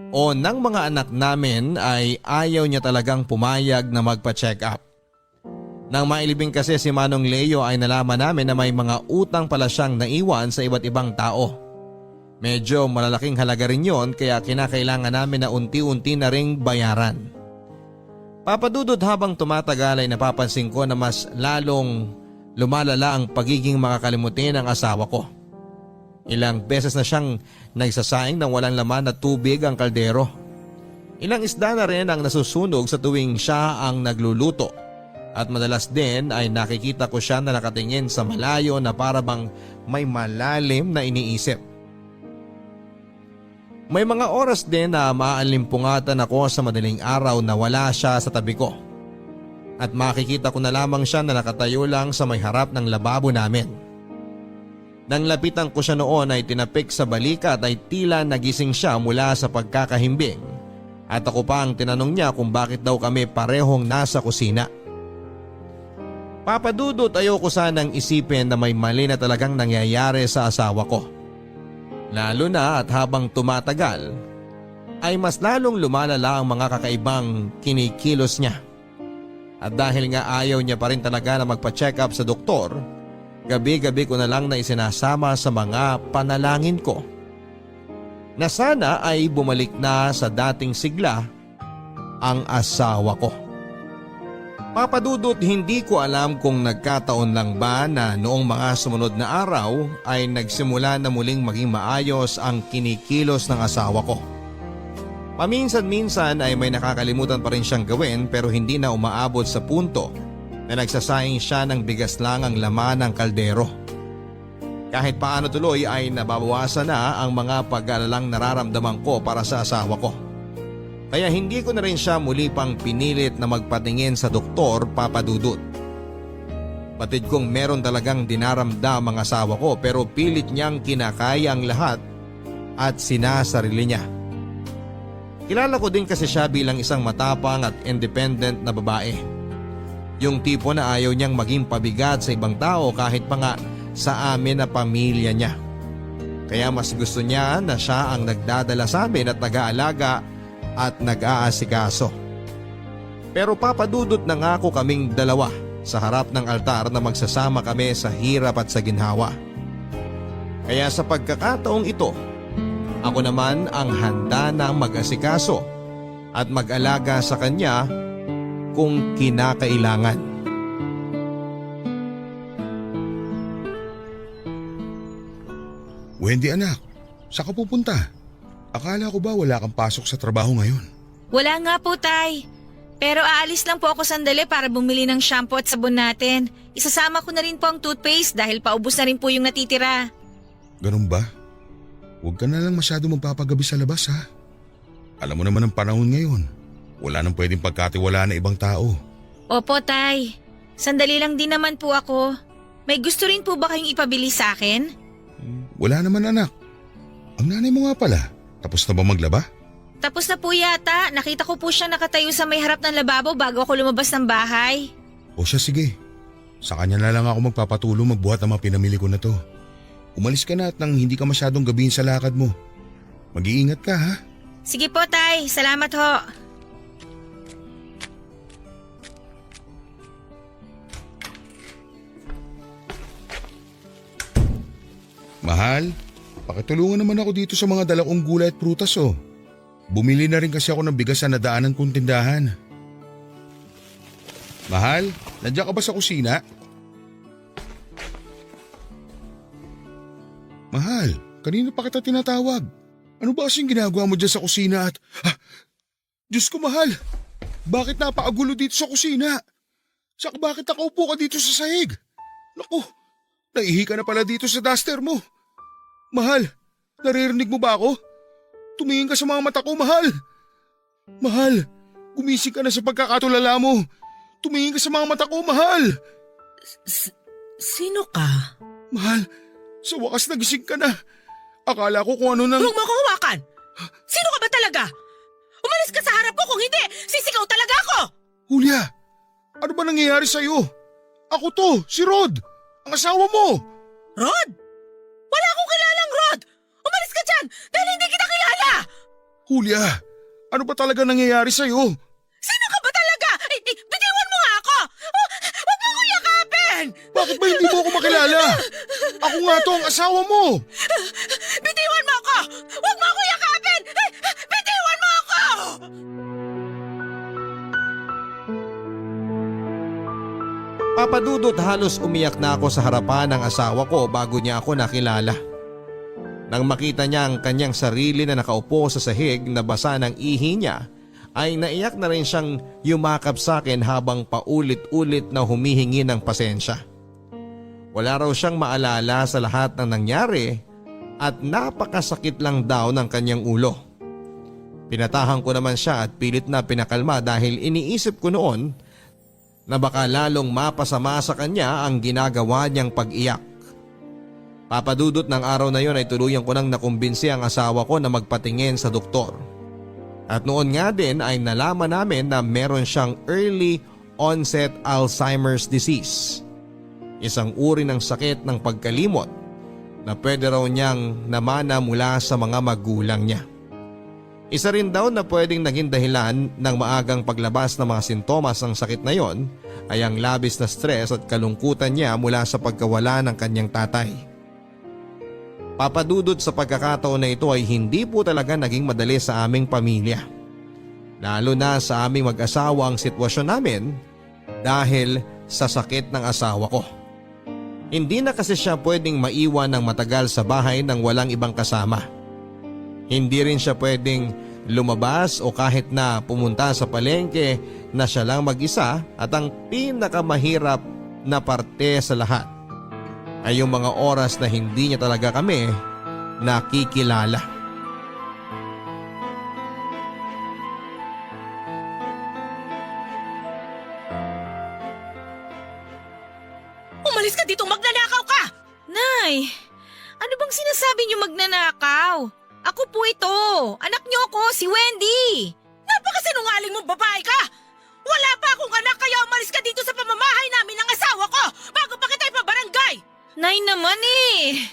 o ng mga anak namin ay ayaw niya talagang pumayag na magpa-check up. Nang mailibing kasi si Manong Leo ay nalaman namin na may mga utang pala siyang naiwan sa iba't ibang tao. Medyo malalaking halaga rin yon kaya kinakailangan namin na unti-unti na ring bayaran. Papadudot habang tumatagal ay napapansin ko na mas lalong lumalala ang pagiging makakalimutin ng asawa ko. Ilang beses na siyang nagsasaing ng walang laman na tubig ang kaldero. Ilang isda na rin ang nasusunog sa tuwing siya ang nagluluto. At madalas din ay nakikita ko siya na nakatingin sa malayo na para bang may malalim na iniisip. May mga oras din na maalimpungatan ako sa madaling araw na wala siya sa tabi ko. At makikita ko na lamang siya na nakatayo lang sa may harap ng lababo namin. Nang lapitan ko siya noon ay tinapik sa balikat ay tila nagising siya mula sa pagkakahimbing. At ako pa ang tinanong niya kung bakit daw kami parehong nasa kusina. Papadudot ayoko sanang isipin na may mali na talagang nangyayari sa asawa ko. Lalo na at habang tumatagal ay mas lalong lumalala ang mga kakaibang kinikilos niya. At dahil nga ayaw niya pa rin talaga na magpa-check up sa doktor, gabi-gabi ko na lang na isinasama sa mga panalangin ko na sana ay bumalik na sa dating sigla ang asawa ko. Papadudot, hindi ko alam kung nagkataon lang ba na noong mga sumunod na araw ay nagsimula na muling maging maayos ang kinikilos ng asawa ko. Paminsan-minsan ay may nakakalimutan pa rin siyang gawin pero hindi na umaabot sa punto na nagsasayang siya ng bigas lang ang laman ng kaldero. Kahit paano tuloy ay nababawasan na ang mga pag-aalalang nararamdaman ko para sa asawa ko. Kaya hindi ko na rin siya muli pang pinilit na magpatingin sa doktor, Papadudot. Batid kong meron talagang dinaramdam ang asawa ko pero pilit niyang kinakaya ang lahat at sinasarili niya. Kilala ko din kasi siya bilang isang matapang at independent na babae. Yung tipo na ayaw niyang maging pabigat sa ibang tao kahit pa nga sa amin na pamilya niya. Kaya mas gusto niya na siya ang nagdadala sa amin at nag-aalaga at nag-aasikaso. Pero Papadudot, nangako kaming dalawa sa harap ng altar na magsasama kami sa hirap at sa ginhawa. Kaya sa pagkakataong ito, ako naman ang handa na mag-asikaso at mag-alaga sa kanya kung kinakailangan. Wendy anak, saan ka pupunta? Akala ko ba wala kang pasok sa trabaho ngayon? Wala nga po, Tay. Pero aalis lang po ako sandali para bumili ng shampoo at sabon natin. Isasama ko na rin po ang toothpaste dahil paubos na rin po yung natitira. Ganun ba? Huwag ka na lang masyado magpapagabi sa labas ha. Alam mo naman ang panahon ngayon. Wala nang pwedeng pagkatiwalaan na ibang tao. Opo, Tay. Sandali lang din naman po ako. May gusto rin po ba kayong ipabili sa akin? Wala naman anak. Ang nanay mo nga pala, tapos na ba maglaba? Tapos na po yata. Nakita ko po siya nakatayo sa may harap ng lababo bago ako lumabas ng bahay. O siya sige. Sa kanya na lang ako magpapatulong magbuhat ng mga pinamili ko na to. Umalis ka na at nang hindi ka masyadong gabihin sa lakad mo. Mag-iingat ka ha. Sige po, Tay. Salamat ho. Mahal, pakitulungan naman ako dito sa mga dala kong gulay at prutas oh. Bumili na rin kasi ako ng bigas sa nadaanan kong tindahan. Mahal, nandiyan ka ba sa kusina? Mahal, kanina pa kita tinatawag. Ano ba kasing ginagawa mo dyan sa kusina at… Diyos ko mahal, bakit napakagulo dito sa kusina? Saka bakit nakaupo ka dito sa sahig? Naku, naihi ka na pala dito sa duster mo. Mahal, naririnig mo ba ako? Tumingin ka sa mga mata ko, mahal. Mahal, gumising ka na sa pagkakatulala mo. Tumingin ka sa mga mata ko, mahal. Sino ka? Mahal, sa wakas nagising ka na. Akala ko kung ano nang… Huwag mo akong hawakan! Sino ka ba talaga? Umalis ka sa harap ko, kung hindi, sisigaw talaga ako! Julia, ano ba nangyayari sa'yo? Ako to, si Rod, ang asawa mo. Rod! Wala akong kilalang Rod! Umalis ka dyan dahil hindi kita kilala! Julia, ano ba talaga nangyayari sa'yo? Sino ka ba talaga? Bitiwan mo nga ako! Huwag mo ko yakapin! Bakit ba hindi mo ako makilala? Ako nga to, ang asawa mo. Bitiwan mo ako! Huwag mo ako yakapin! Bitiwan mo ako! Papadudot, halos umiyak na ako sa harapan ng asawa ko bago niya ako nakilala. Nang makita niya ang kanyang sarili na nakaupo sa sahig na basa ng ihi niya, ay naiyak na rin siyang yumakap sa akin habang paulit-ulit na humihingi ng pasensya. Wala raw siyang maalala sa lahat ng nangyari at napakasakit lang daw ng kanyang ulo. Pinatahan ko naman siya at pilit na pinakalma dahil iniisip ko noon na baka lalong mapasama sa kanya ang ginagawa niyang pag-iyak. Papadudot, ng araw na yon ay tuluyan ko nang nakumbinsi ang asawa ko na magpatingin sa doktor. At noon nga din ay nalaman namin na meron siyang early onset Alzheimer's disease. Isang uri ng sakit ng pagkalimot na pwede raw niyang namana mula sa mga magulang niya. Isa rin daw na pwedeng naging dahilan ng maagang paglabas ng mga sintomas ng sakit na yon ay ang labis na stress at kalungkutan niya mula sa pagkawala ng kanyang tatay. Papadudod sa pagkakataon na ito ay hindi po talaga naging madali sa aming pamilya. Lalo na sa aming mag-asawa ang sitwasyon namin dahil sa sakit ng asawa ko. Hindi na kasi siya pwedeng maiwan ng matagal sa bahay nang walang ibang kasama. Hindi rin siya pwedeng lumabas o kahit na pumunta sa palengke na siya lang mag-isa, at ang pinakamahirap na parte sa lahat ay yung mga oras na hindi niya talaga kami nakikilala. Umalis ka dito, magnanakaw ka! Nay, ano bang sinasabi niyo magnanakaw? Ako po ito. Anak niyo ako, si Wendy. Napakasinungaling mong babae ka! Wala pa akong anak kaya umalis ka dito sa pamamahay namin ng asawa ko bago pa kita ipabarangay! Nay naman eh.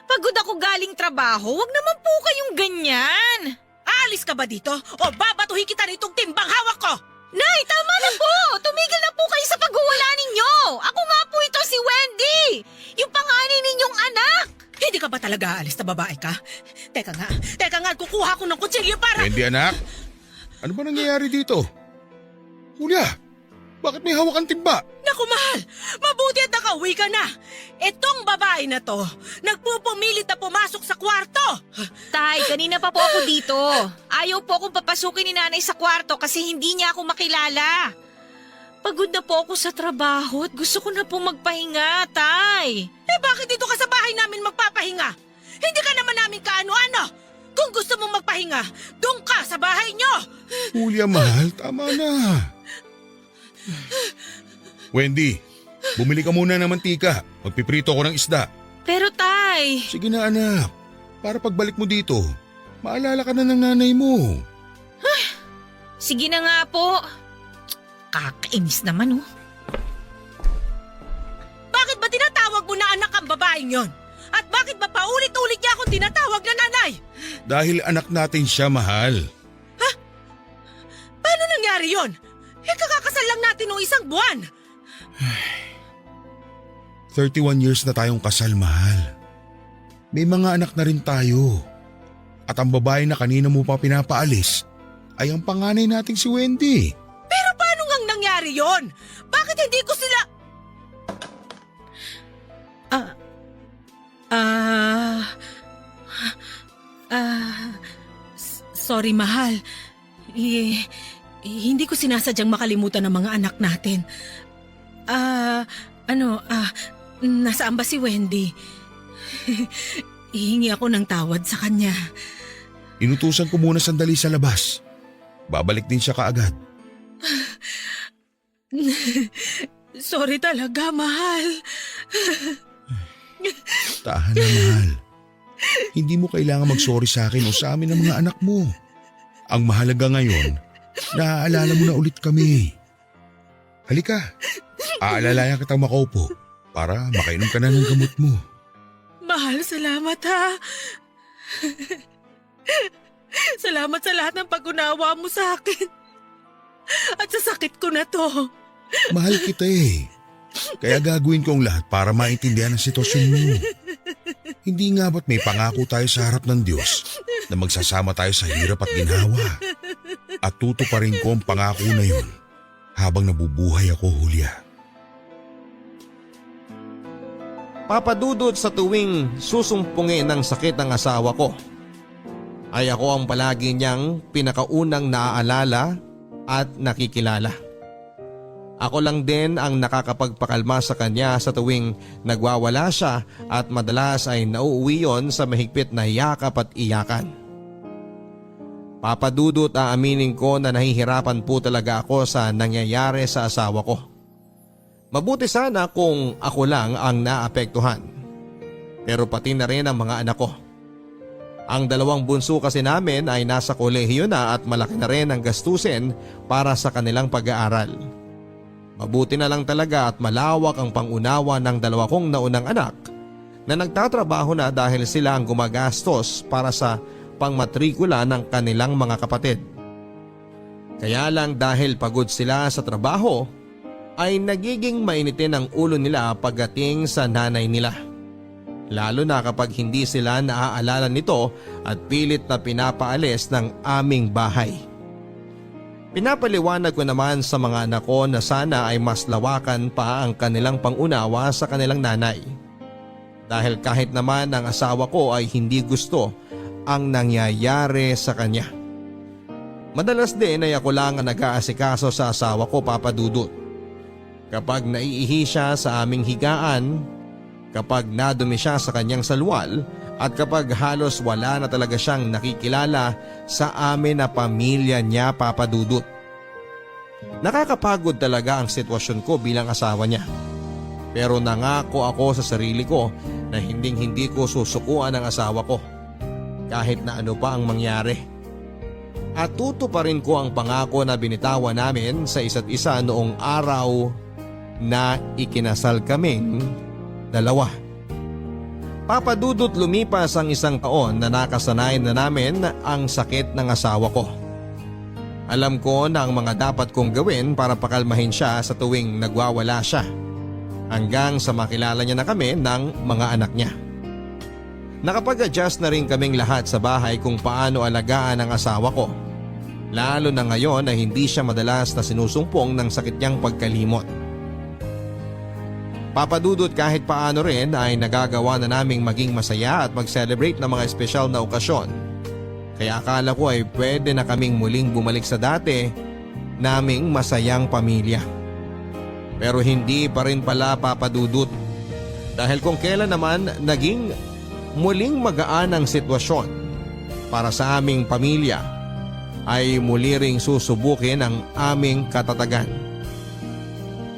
Pagod ako galing trabaho, wag naman po kayong ganyan. Aalis ka ba dito o babatuhin kita nitong timbang hawak ko? Nay, tama na po! Tumigil na po kayo sa paghuhula ninyo! Ako nga po ito si Wendy! Yung panganay ninyong anak! Hindi ka ba talaga aalis na babae ka? Teka nga, kukuha ko ng kutsilyo para… Wendy anak, ano ba nangyayari dito? Julia, bakit may hawak ang timba? Naku mahal, mabuti at nakauwi ka na. Itong babae na to, nagpupumilit na pumasok sa kwarto. Tay, kanina pa po ako dito. Ayaw po akong papasukin ni nanay sa kwarto kasi hindi niya ako makilala. Pagod na po ako sa trabaho at gusto ko na po magpahinga, Tay. Eh bakit dito ka sa bahay namin magpapahinga? Hindi ka naman namin kaano-ano. Kung gusto mong magpahinga, doon ka sa bahay nyo. Julia mahal, tama na. Wendy, bumili ka muna ng mantika. Magpiprito ko ng isda. Pero Tay… Sige na anak, para pagbalik mo dito, maalala ka na ng nanay mo. Sige na nga po. Kakainis naman oh. Bakit ba tinatawag mo na anak ang babaeng yon? At bakit ba paulit-ulit niya akong tinatawag na nanay? Dahil anak natin siya, mahal. Paano nangyari yon? Eh kakakasal lang natin noong isang buwan. 31 years na tayong kasal, mahal. May mga anak na rin tayo. At ang babae na kanina mo pa pinapaalis ay ang panganay nating si Wendy. Pero paano ngang nangyari yon? Bakit hindi ko sila… Sorry mahal. Hindi ko sinasadyang makalimutan ng mga anak natin. Nasaan ba si Wendy? Hihingi ako ng tawad sa kanya. Inutusan ko muna sandali sa labas. Babalik din siya kaagad. Sorry talaga, mahal. Tahan na, mahal. Hindi mo kailangan mag-sorry sa akin o sa amin ng mga anak mo. Ang mahalaga ngayon, naaalala mo na ulit kami. Halika, aalalayan kitang makaupo para makainom ka na ng gamot mo. Mahal, salamat ha. Salamat sa lahat ng pag-unawa mo sa akin. At sa sakit ko na to. Mahal kita eh. Kaya gagawin ko ang lahat para maintindihan ang sitwasyon mo. Hindi nga ba't may pangako tayo sa harap ng Diyos na magsasama tayo sa hirap at ginhawa? At tutuparin ko ang pangako na yun habang nabubuhay ako, Julia. Papadudod sa tuwing susumpungin ng sakit ng asawa ko, ay ako ang palagi niyang pinakaunang naaalala at nakikilala. Ako lang din ang nakakapagpakalma sa kanya sa tuwing nagwawala siya at madalas ay nauuwi yon sa mahigpit na yakap at iyakan. Papadudot aaminin ko na nahihirapan po talaga ako sa nangyayari sa asawa ko. Mabuti sana kung ako lang ang naapektuhan. Pero pati na rin ang mga anak ko. Ang dalawang bunso kasi namin ay nasa kolehiyo na at malaki na rin ang gastusin para sa kanilang pag-aaral. Mabuti na lang talaga at malawak ang pangunawa ng dalawa kong naunang anak na nagtatrabaho na dahil sila ang gumagastos para sa pangmatrikula ng kanilang mga kapatid. Kaya lang dahil pagod sila sa trabaho ay nagiging mainitin ang ulo nila pagdating sa nanay nila. Lalo na kapag hindi sila naaalala nito at pilit na pinapaalis ng aming bahay. Pinapaliwanag ko naman sa mga anak ko na sana ay mas lawakan pa ang kanilang pangunawa sa kanilang nanay. Dahil kahit naman ang asawa ko ay hindi gusto ang nangyayari sa kanya. Madalas din ay ako lang ang nag-aasikaso sa asawa ko, Papa Dudut. Kapag naiihi siya sa aming higaan, kapag nadumi siya sa kanyang salwal at kapag halos wala na talaga siyang nakikilala sa amin na pamilya niya, Papa Dudut. Nakakapagod talaga ang sitwasyon ko bilang asawa niya. Pero nangako ako sa sarili ko na hindi ko susukuan ang asawa ko kahit na ano pa ang mangyari. At tutuparin ko ang pangako na binitawan namin sa isa't isa noong araw na ikinasal kaming dalawa. Papa Dudut, lumipas ang 1 taon na nakasanay na namin ang sakit ng asawa ko. Alam ko na ang mga dapat kong gawin para pakalmahin siya sa tuwing nagwawala siya. Hanggang sa makilala niya na kami ng mga anak niya. Nakapag-adjust na rin kaming lahat sa bahay kung paano alagaan ang asawa ko. Lalo na ngayon na hindi siya madalas na sinusumpong ng sakit niyang pagkalimot. Papa Dudut, kahit paano rin ay nagagawa na naming maging masaya at mag-celebrate ng mga espesyal na okasyon. Kaya akala ko ay pwede na kaming muling bumalik sa dati naming masayang pamilya. Pero hindi pa rin pala, Papa Dudut. Dahil kung kailan naman naging muling magaan ang sitwasyon para sa aming pamilya, ay muli ring susubukin ang aming katatagan.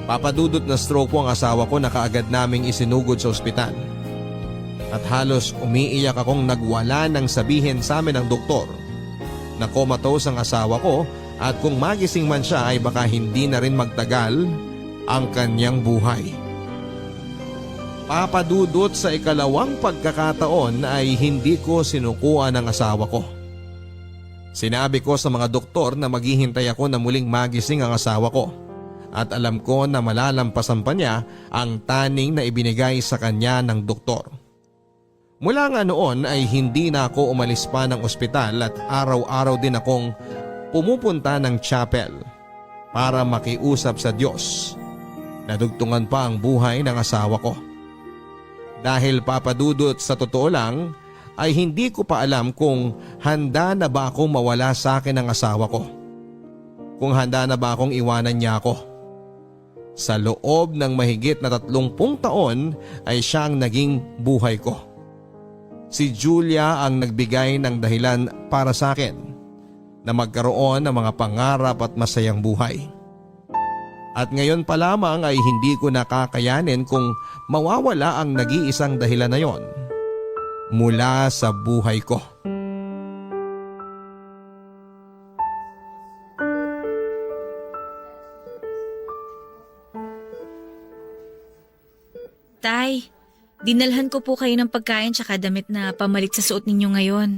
Papa Dudut, na stroke po ang asawa ko na kaagad naming isinugod sa ospital. At halos umiiyak akong nagwala nang sabihin sa amin ng doktor na comatose ang asawa ko at kung magising man siya ay baka hindi na rin magtagal ang kanyang buhay. Papa Dudut, sa ikalawang pagkakataon ay hindi ko sinukuan ang asawa ko. Sinabi ko sa mga doktor na maghihintay ako na muling magising ang asawa ko. At alam ko na malalampasan pa niya ang taning na ibinigay sa kanya ng doktor. Mula nga noon ay hindi na ako umalis pa ng ospital at araw-araw din akong pumupunta ng chapel para makiusap sa Diyos. Nadugtungan pa ang buhay ng asawa ko. Dahil, Papa Dudut, sa totoo lang ay hindi ko pa alam kung handa na ba akong mawala sa akin ng asawa ko. Kung handa na ba akong iwanan niya ako. Sa loob ng mahigit na 30 taon ay siya ang naging buhay ko. Si Julia ang nagbigay ng dahilan para sa akin na magkaroon ng mga pangarap at masayang buhay. At ngayon pa lamang ay hindi ko nakakayanin kung mawawala ang nag-iisang dahilan na yon mula sa buhay ko. Tay, dinalhan ko po kayo ng pagkain tsaka damit na pamalit sa suot ninyo ngayon.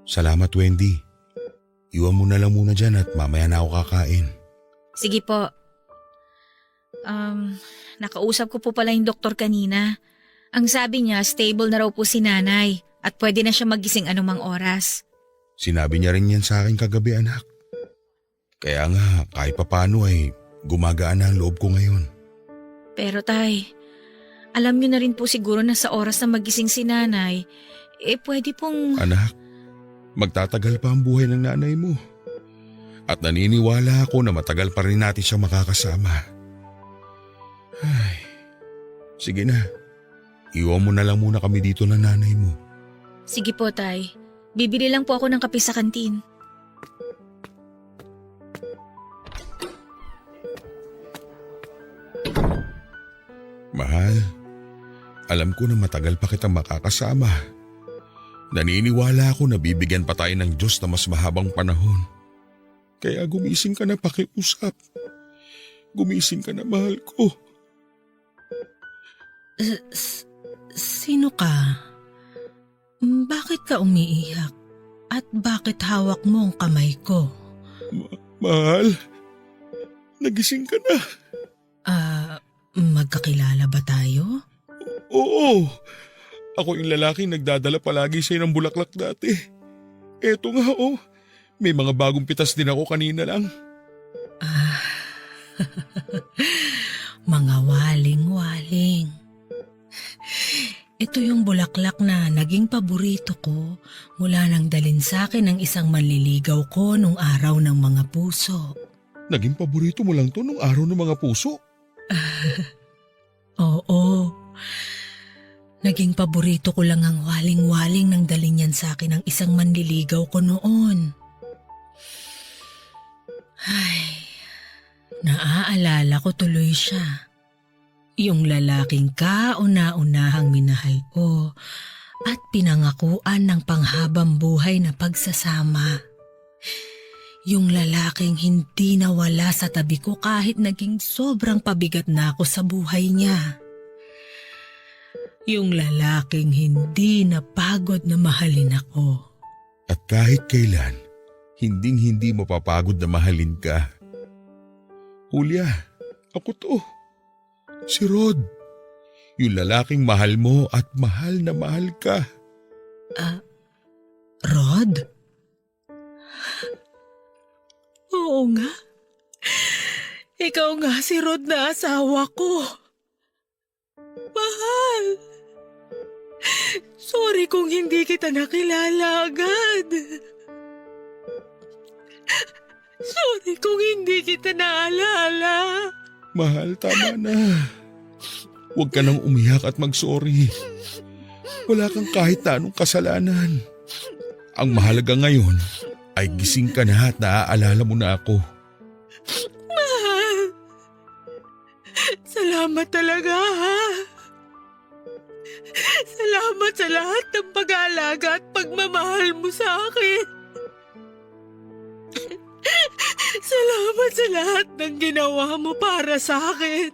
Salamat, Wendy. Iwan mo na lang muna dyan at mamaya na ako kakain. Sige po. Nakausap ko po pala yung doktor kanina. Ang sabi niya, stable na raw po si nanay at pwede na siya magising anumang oras. Sinabi niya rin yan sa akin kagabi, anak. Kaya nga, kahit papano ay gumagaan na ang loob ko ngayon. Pero tay, alam niyo na rin po siguro na sa oras na magising si nanay, pwede pong… Anak, magtatagal pa ang buhay ng nanay mo. At naniniwala ako na matagal pa rin natin siyang makakasama. Ay, sige na. Iwan mo na lang muna kami dito ng nanay mo. Sige po tay, bibili lang po ako ng kape sa kantin. Mahal, alam ko na matagal pa kitang makakasama. Naniniwala ako na bibigyan pa tayo ng Diyos na mas mahabang panahon. Kaya gumising ka na, pakiusap. Gumising ka na, mahal ko. Sino ka? Bakit ka umiiyak? At bakit hawak mo ang kamay ko? Mahal, nagising ka na. Magkakilala ba tayo? Oo, ako yung lalaking nagdadala palagi sa'yo ng bulaklak dati. Eto nga may mga bagong pitas din ako kanina lang. Mga waling-waling. Ito yung bulaklak na naging paborito ko mula nang dalin sa akin ng isang manliligaw ko nung araw ng mga puso. Naging paborito mo lang to nung araw ng mga puso. Oo. Naging paborito ko lang ang waling-waling nang dalin yan sa akin ng isang manliligaw ko noon. Ay, naaalala ko tuloy siya. Yung lalaking kauna-unahang minahal ko at pinangakuan ng panghabang buhay na pagsasama. Yung lalaking hindi nawala sa tabi ko kahit naging sobrang pabigat na ako sa buhay niya. Yung lalaking hindi napagod na mahalin ako. At kahit kailan, hinding-hindi mapapagod na mahalin ka. Julia, ako to. Si Rod. Yung lalaking mahal mo at mahal na mahal ka. Rod? Oo nga. Ikaw nga si Rod na asawa ko. Mahal. Sorry kung hindi kita nakilala agad. Sorry kung hindi kita naalala. Mahal, tama na. Huwag ka nang umiyak at mag-sorry. Wala kang kahit na anong kasalanan. Ang mahalaga ngayon ay gising ka na at naaalala mo na ako. Mahal. Salamat talaga, ha? Salamat sa lahat ng pag-aalaga at pagmamahal mo sa akin. Salamat sa lahat ng ginawa mo para sa akin.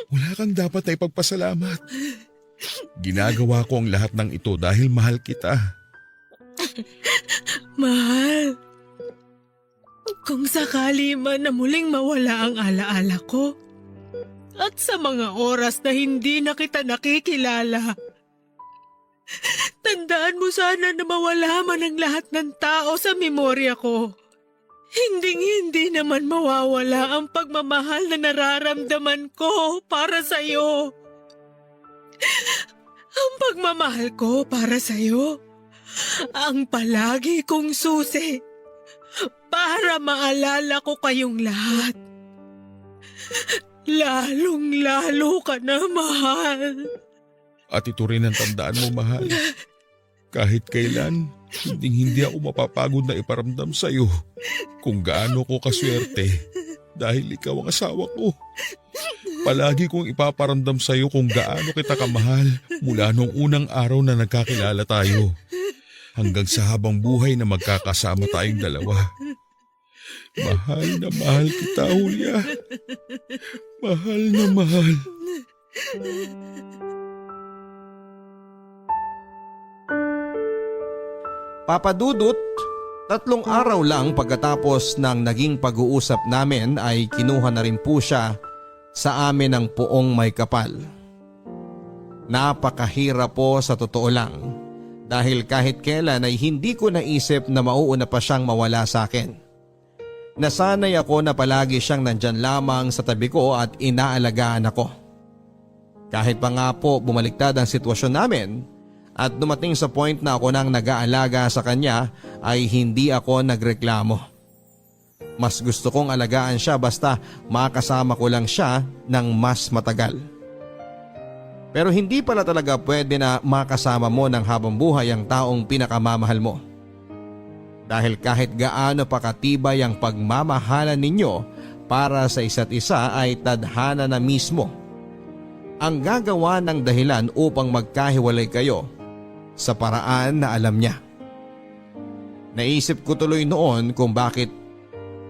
Wala kang dapat na ipagpasalamat. Ginagawa ko ang lahat ng ito dahil mahal kita. Mahal, kung sakali man na muling mawala ang alaala ko at sa mga oras na hindi na kita nakikilala, tandaan mo sana na mawala man ang lahat ng tao sa memorya ko. Hinding-hindi naman mawawala ang pagmamahal na nararamdaman ko para sa'yo. Ang pagmamahal ko para sa'yo, ang palagi kong susi para maalala ko kayong lahat. Lalong-lalo ka na, mahal. At ito rin ang tandaan mo, mahal. Kahit kailan, hindi ako mapapagod na iparamdam sa'yo kung gaano ko kaswerte dahil ikaw ang asawa ko. Palagi kong ipaparamdam sa'yo kung gaano kita kamahal mula nung unang araw na nagkakilala tayo hanggang sa habang buhay na magkakasama tayong dalawa. Mahal na mahal kita, Julia. Mahal na mahal. Papadudot, 3 araw lang pagkatapos ng naging pag-uusap namin ay kinuha na rin po siya sa amin ng poong may kapal. Napakahirap po sa totoo lang dahil kahit kailan ay hindi ko naisip na mauuna pa siyang mawala sa akin. Nasanay ako na palagi siyang nandyan lamang sa tabi ko at inaalagaan ako. Kahit pa nga po bumaliktad ang sitwasyon namin, at dumating sa point na ako nang nag-aalaga sa kanya ay hindi ako nagreklamo. Mas gusto kong alagaan siya basta makasama ko lang siya ng mas matagal. Pero hindi pala talaga pwede na makasama mo ng habang buhay ang taong pinakamamahal mo. Dahil kahit gaano pa katibay ang pagmamahalan ninyo para sa isa't isa ay tadhana na mismo ang gagawa ng dahilan upang magkahiwalay kayo sa paraan na alam niya. Naisip ko tuloy noon kung bakit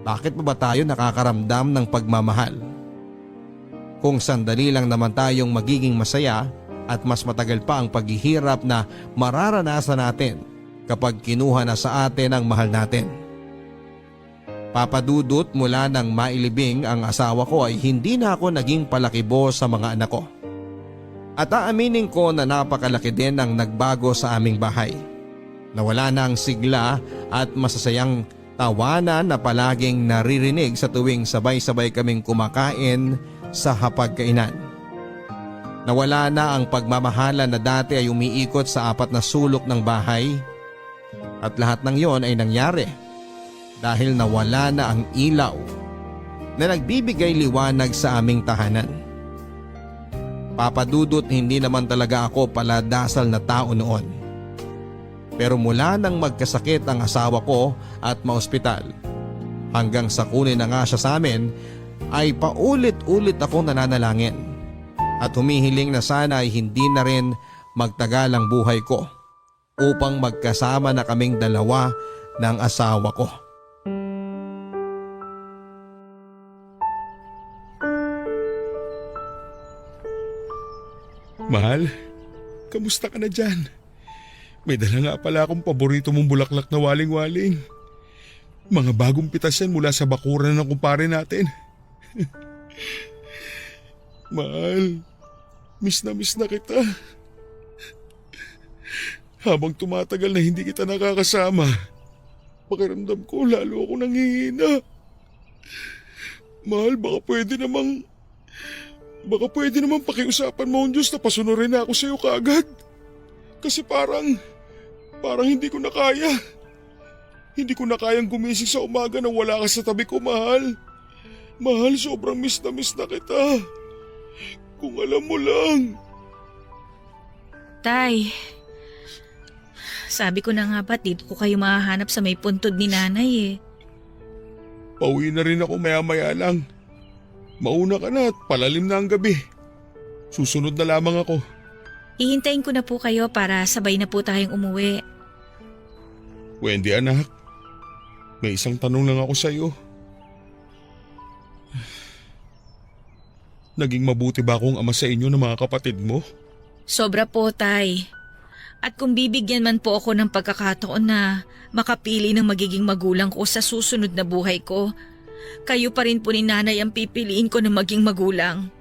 pa ba tayo nakakaramdam ng pagmamahal? Kung sandali lang naman tayong magiging masaya at mas matagal pa ang paghihirap na mararanasan natin kapag kinuha na sa atin ang mahal natin. Papadudot mula nang mailibing ang asawa ko ay hindi na ako naging palakibo sa mga anak ko. At aaminin ko na napakalaki din ang nagbago sa aming bahay. Nawala na ang sigla at masasayang tawanan na palaging naririnig sa tuwing sabay-sabay kaming kumakain sa hapagkainan. Nawala na ang pagmamahalan na dati ay umiikot sa 4 na sulok ng bahay. At lahat ng yon ay nangyari dahil nawala na ang ilaw na nagbibigay liwanag sa aming tahanan. Papadudot, hindi naman talaga ako paladasal na tao noon. Pero mula nang magkasakit ang asawa ko at maospital, hanggang sa kunin na nga siya sa amin, ay paulit-ulit akong nananalangin at humihiling na sana ay hindi na rin magtagal ang buhay ko upang magkasama na kaming dalawa ng asawa ko. Mahal, kamusta ka na dyan? May dala nga pala akong paborito mong bulaklak na waling-waling. Mga bagong pitas yan mula sa bakuran ng kumpare natin. Mahal, miss na kita. Habang tumatagal na hindi kita nakakasama, pakiramdam ko lalo ako nanghihina. Mahal, baka pwede namang pakiusapan mo ang Diyos na pasunurin na ako sa iyo kaagad. Kasi parang hindi ko na kaya. Hindi ko na kayang gumising sa umaga nang wala ka sa tabi ko, mahal. Mahal, sobrang miss na kita. Kung alam mo lang. Tay, sabi ko na nga ba't dito ko kayo mahahanap sa may puntod ni nanay eh. Pauwi na rin ako maya-maya lang. Mauna ka na at palalim na ang gabi. Susunod na lamang ako. Hihintayin ko na po kayo para sabay na po tayong umuwi. Wendy anak, may isang tanong lang ako sa iyo. Naging mabuti ba akong ama sa inyo ng mga kapatid mo? Sobra po, Tay. At kung bibigyan man po ako ng pagkakataon na makapili ng magiging magulang ko sa susunod na buhay ko, kayo pa rin po ni nanay ang pipiliin ko na maging magulang.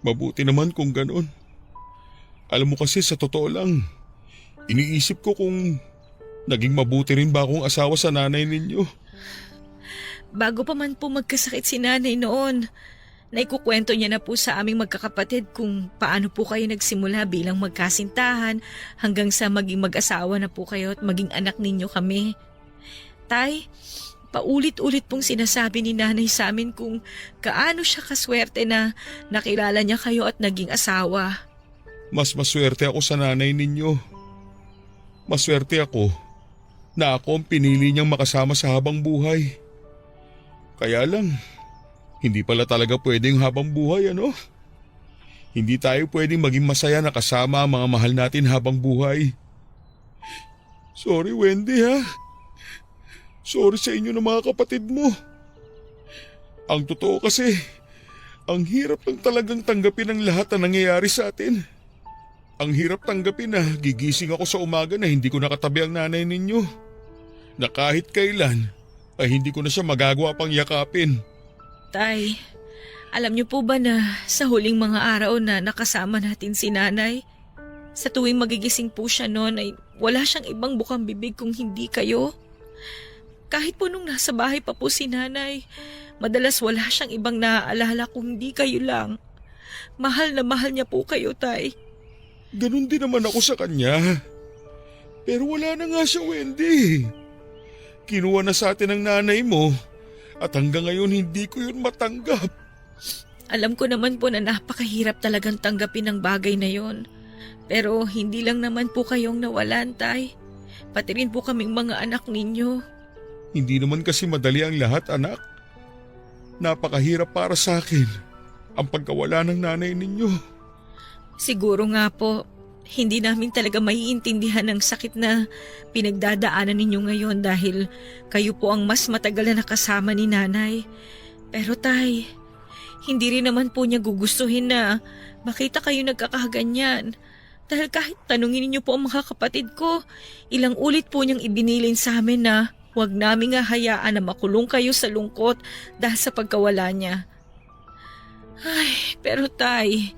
Mabuti naman kung ganon. Alam mo kasi sa totoo lang, iniisip ko kung naging mabuti rin ba akong asawa sa nanay ninyo. Bago pa man po magkasakit si nanay noon, naikukwento niya na po sa aming magkakapatid kung paano po kayo nagsimula bilang magkasintahan hanggang sa maging mag-asawa na po kayo at maging anak ninyo kami. Tay, paulit-ulit pong sinasabi ni nanay sa amin kung kaano siya kaswerte na nakilala niya kayo at naging asawa. Mas maswerte ako sa nanay ninyo. Maswerte ako na ako ang pinili niyang makasama sa habang buhay. Kaya lang, hindi pala talaga pwedeng habang buhay, ano? Hindi tayo pwedeng maging masaya na kasama ang mga mahal natin habang buhay. Sorry, Wendy, ha? Sorry sa inyo ng mga kapatid mo. Ang totoo kasi, ang hirap lang talagang tanggapin ang lahat na nangyayari sa atin. Ang hirap tanggapin na gigising ako sa umaga na hindi ko nakatabi ang nanay ninyo. Na kahit kailan ay hindi ko na siya magagawa pang yakapin. Tay, alam niyo po ba na sa huling mga araw na nakasama natin si nanay, sa tuwing magigising po siya noon ay wala siyang ibang bukang bibig kung hindi kayo? Kahit po nung nasa bahay pa po si nanay, madalas wala siyang ibang naaalala kung hindi kayo lang. Mahal na mahal niya po kayo, Tay. Ganun din naman ako sa kanya. Pero wala na nga siya, Wendy. Kinuha na sa atin ang nanay mo at hanggang ngayon hindi ko yun matanggap. Alam ko naman po na napakahirap talagang tanggapin ang bagay na yon. Pero hindi lang naman po kayong nawalan, Tay. Pati rin po kaming mga anak ninyo. Hindi naman kasi madali ang lahat, anak. Napakahirap para sa akin ang pagkawala ng nanay ninyo. Siguro nga po, hindi namin talaga maiintindihan ang sakit na pinagdadaanan ninyo ngayon dahil kayo po ang mas matagal na nakasama ni nanay. Pero Tay, hindi rin naman po niya gugustuhin na makita kayo nagkakaganyan. Dahil kahit tanungin niyo po ang mga kapatid ko, ilang ulit po niyang ibinilin sa amin na huwag namin nga hayaan na makulong kayo sa lungkot dahil sa pagkawala niya. Ay, pero Tay,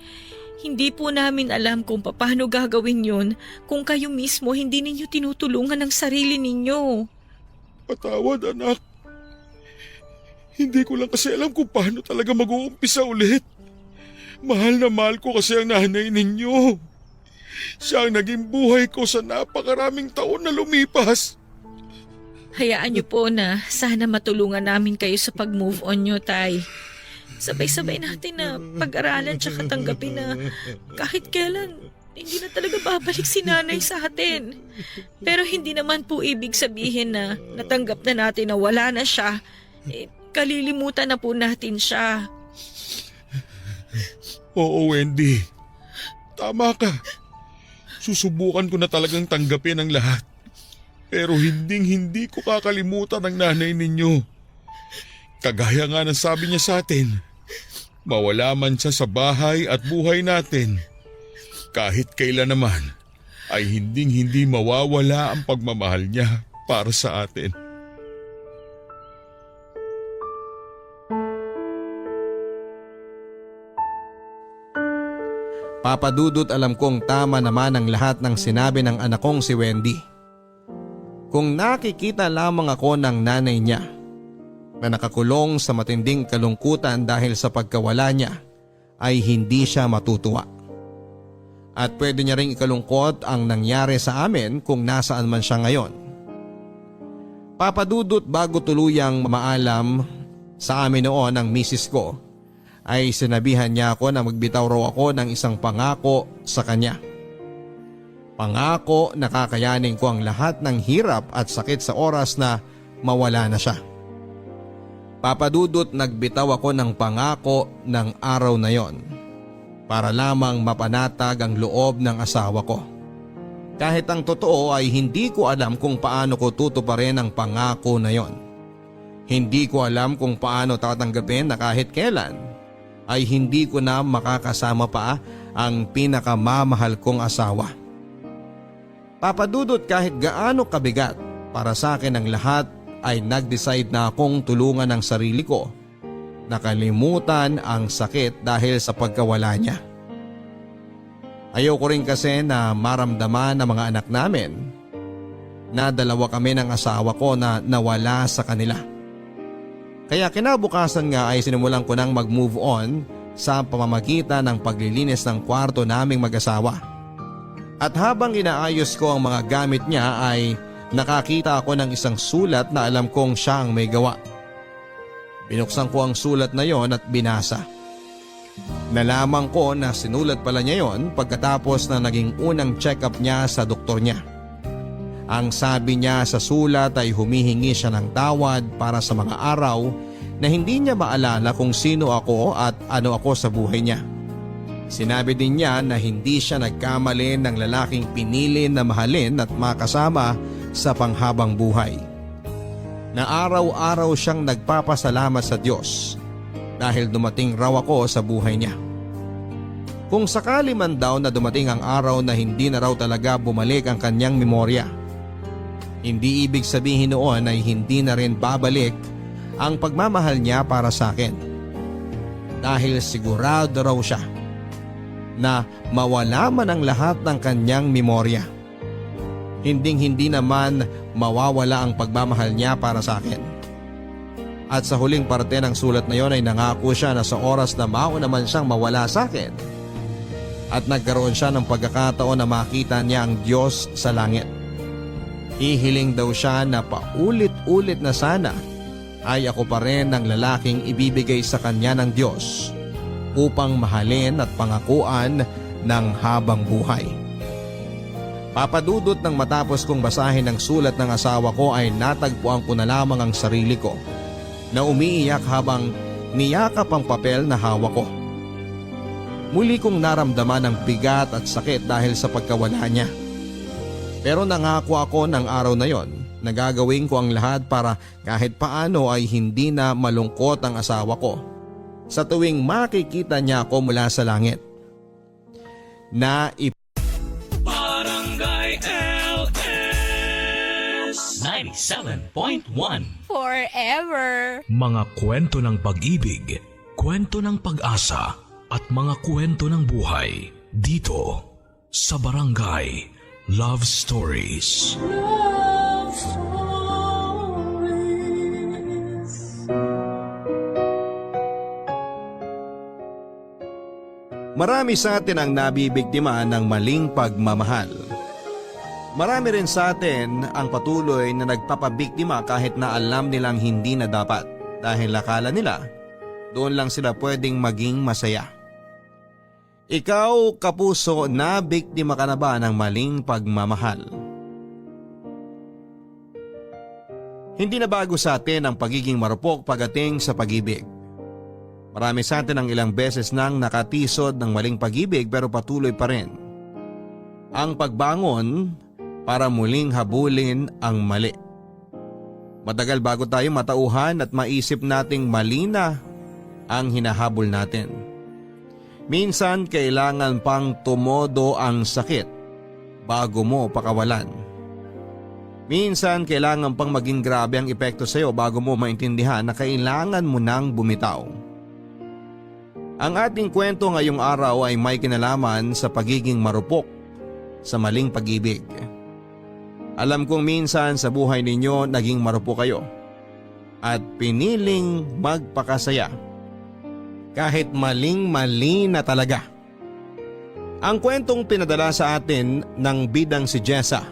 hindi po namin alam kung paano gagawin yun kung kayo mismo hindi ninyo tinutulungan ang sarili ninyo. Patawad, anak. Hindi ko lang kasi alam kung paano talaga mag-uumpisa ulit. Mahal na mahal ko kasi ang nanay ninyo. Siya ang naging buhay ko sa napakaraming taon na lumipas. Hayaan niyo po na sana matulungan namin kayo sa pag-move on niyo, Tay. Sabay-sabay natin na pag-aralan tsaka tanggapin na kahit kailan hindi na talaga babalik si nanay sa atin. Pero hindi naman po ibig sabihin na natanggap na natin na wala na siya. Kalilimutan na po natin siya. Oo, Wendy. Tama ka. Susubukan ko na talagang tanggapin ang lahat. Pero hindi ko kakalimutan ang nanay ninyo. Kagaya nga ng sabi niya sa atin, mawala man siya sa bahay at buhay natin, kahit kailan naman ay hindi mawawala ang pagmamahal niya para sa atin. Papa Dudut, alam kong tama naman ang lahat ng sinabi ng anak kong si Wendy. Kung nakikita lamang ako ng nanay niya na nakakulong sa matinding kalungkutan dahil sa pagkawala niya, ay hindi siya matutuwa. At pwede niya ring ikalungkot ang nangyari sa amin kung nasaan man siya ngayon. Papa Dudut, bago tuluyang maalam sa amin noon ang misis ko, ay sinabihan niya ako na magbitaw raw ako ng isang pangako sa kanya. Pangako na kakayanin ko ang lahat ng hirap at sakit sa oras na mawala na siya. Papa Dudut, nagbitaw ako ng pangako ng araw na yon para lamang mapanatag ang loob ng asawa ko. Kahit ang totoo ay hindi ko alam kung paano ko tutuparin ang pangako na yon. Hindi ko alam kung paano tatanggapin na kahit kailan ay hindi ko na makakasama pa ang pinakamamahal kong asawa. Papa Dudut, kahit gaano kabigat para sa akin ang lahat, ay nag-decide na akong tulungan ang sarili ko. Nakalimutan ang sakit dahil sa pagkawala niya. Ayaw ko rin kasi na maramdaman ng mga anak namin na dalawa kami ng asawa ko na nawala sa kanila. Kaya kinabukasan nga ay sinimulan ko nang mag-move on sa pamamagitan ng paglilinis ng kwarto naming mag-asawa. At habang inaayos ko ang mga gamit niya ay nakakita ako ng isang sulat na alam kong siya ang may gawa. Binuksan ko ang sulat na yon at binasa. Nalaman ko na sinulat pala niya yon pagkatapos na naging unang check-up niya sa doktor niya. Ang sabi niya sa sulat ay humihingi siya ng tawad para sa mga araw na hindi niya maalala kung sino ako at ano ako sa buhay niya. Sinabi din niya na hindi siya nagkamali ng lalaking pinili na mahalin at makasama sa panghabang buhay. Na araw-araw siyang nagpapasalamat sa Diyos dahil dumating raw ako sa buhay niya. Kung sakali man daw na dumating ang araw na hindi na raw talaga bumalik ang kanyang memorya, hindi ibig sabihin noon ay hindi na rin babalik ang pagmamahal niya para sa akin. Dahil sigurado raw siya na mawala man ang lahat ng kanyang memorya, hindi naman mawawala ang pagmamahal niya para sa akin. At sa huling parte ng sulat na yon ay nangako siya na sa oras na mauna man siyang mawala sa akin at nagkaroon siya ng pagkakataon na makita niya ang Diyos sa langit, hihiling daw siya na paulit-ulit na sana ay ako pa rin ang lalaking ibibigay sa kanya ng Diyos upang mahalin at pangakuan ng habang buhay. Papa Dudut, nang matapos kong basahin ang sulat ng asawa ko ay natagpuan ko na lamang ang sarili ko na umiiyak habang niyakap ang papel na hawak ko. Muli kong naramdaman ang bigat at sakit dahil sa pagkawala niya. Pero nangako ako ng araw na yon na gagawin ko ang lahat para kahit paano ay hindi na malungkot ang asawa ko sa tuwing makikita niya ako mula sa langit. 97.1. Forever. Mga kwento ng pag-ibig, kwento ng pag-asa at mga kwento ng buhay dito sa Barangay Love Stories. Love Stories. Marami sa atin ang nabibiktima ng maling pagmamahal. Marami rin sa atin ang patuloy na nagpapabiktima kahit na alam nilang hindi na dapat dahil akala nila doon lang sila pwedeng maging masaya. Ikaw, kapuso, nabiktima ka na ba ng maling pagmamahal? Hindi na bago sa atin ang pagiging marupok pagdating sa pag-ibig. Marami sa atin ang ilang beses nang nakatisod ng maling pag-ibig pero patuloy pa rin ang pagbangon para muling habulin ang mali. Matagal bago tayo matauhan at maisip nating mali na ang hinahabol natin. Minsan kailangan pang tumodo ang sakit bago mo pakawalan. Minsan kailangan pang maging grabe ang epekto sa iyo bago mo maintindihan na kailangan mo nang bumitaw. Ang ating kwento ngayong araw ay may kinalaman sa pagiging marupok sa maling pag-ibig. Alam kong minsan sa buhay ninyo naging marupok kayo at piniling magpakasaya kahit maling-mali na talaga. Ang kwentong pinadala sa atin ng bidang si Jessa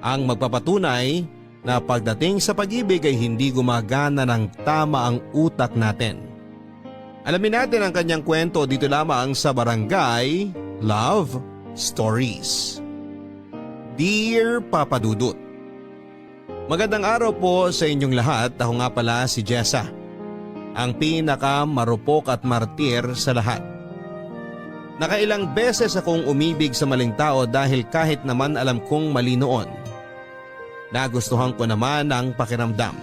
ang magpapatunay na pagdating sa pag-ibig ay hindi gumagana ng tama ang utak natin. Alamin natin ang kanyang kwento dito lamang sa Barangay Love Stories. Dear Papa Dudut, magandang araw po sa inyong lahat. Ako nga pala si Jessa, ang pinakamarupok at martir sa lahat. Nakailang beses akong umibig sa maling tao dahil kahit naman alam kong mali noon, nagustuhan ko naman ang pakiramdam.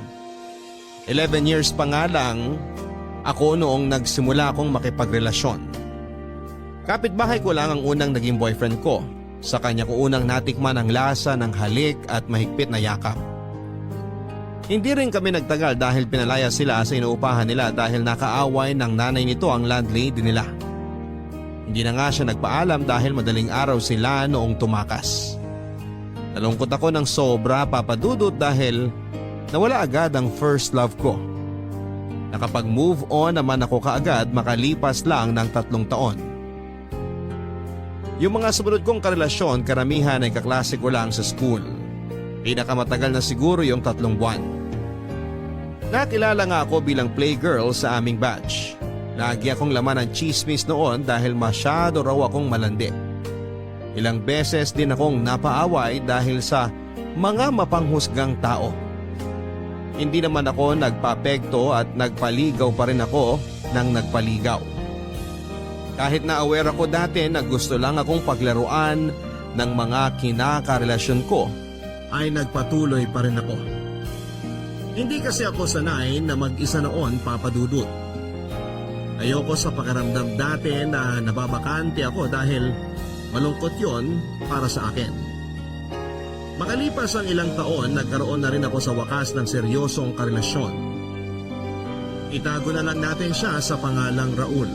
11 years pa nga lang ako noong nagsimula akong makipagrelasyon. Kapitbahay ko lang ang unang naging boyfriend ko. Sa kanya ko unang natikman ang lasa ng halik at mahigpit na yakap. Hindi rin kami nagtagal dahil pinalaya sila sa inuupahan nila dahil nakaaway ng nanay nito ang landlady nila. Hindi na nga siya nagpaalam dahil madaling araw sila noong tumakas. Nalungkot ako ng sobra, Papa Dudut, dahil nawala agad ang first love ko. Nakapag-move on naman ako kaagad makalipas lang ng 3 taon. Yung mga sumunod kong karelasyon, karamihan ay kaklase ko lang sa school. Pinakamatagal na siguro yung 3 buwan. Nakilala nga ako bilang playgirl sa aming batch. Lagi akong laman ng chismis noon dahil masyado raw akong malandi. Ilang beses din akong napaaway dahil sa mga mapanghusgang tao. Hindi naman ako nagpapekto at nagpaligaw pa rin ako ng nagpaligaw. Kahit na aware ako dati na gusto lang akong paglaruan ng mga kinakarelasyon ko, ay nagpatuloy pa rin ako. Hindi kasi ako sanay na mag-isa noon, Papa Dudut. Ayoko sa pakiramdam dati na nababakante ako dahil malungkot yon para sa akin. Makalipas ang ilang taon, nagkaroon na rin ako sa wakas ng seryosong karelasyon. Itago na lang natin siya sa pangalang Raul.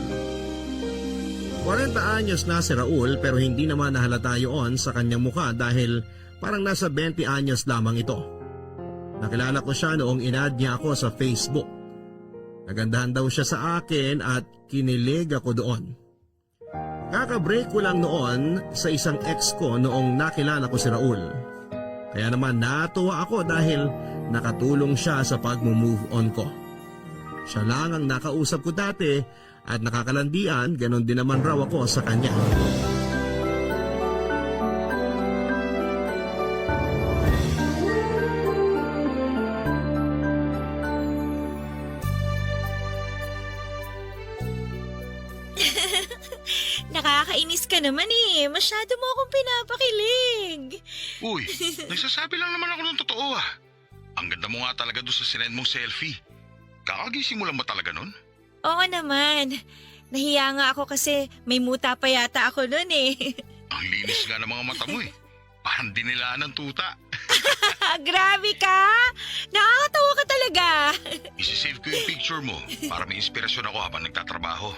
40 anyos na si Raul pero hindi naman nahalata yun sa kanyang mukha dahil parang nasa 20 anyos lamang ito. Nakilala ko siya noong inad niya ako sa Facebook. Nagandahan daw siya sa akin at kinilig ako doon. Kaka-break ko lang noon sa isang ex ko noong nakilala ko si Raul. Kaya naman natuwa ako dahil nakatulong siya sa pag-move on ko. Siya lang ang nakausap ko dati at nakakalandian, ganon din naman raw ako sa kanya. Nakakainis ka naman eh. Masyado mo akong pinapakilig. Uy, nagsasabi lang naman ako ng totoo ah. Ang ganda mo nga talaga doon sa sinend mong selfie. Kakagising mo lang ba talaga nun? Oo naman. Nahiya nga ako kasi may muta pa yata ako nun eh. Ang linis nga ng mga mata mo eh. Parang dinilaan ng tuta. Grabe ka! Nakakatawa ka talaga. Isisave ko yung picture mo para may inspirasyon ako habang nagtatrabaho.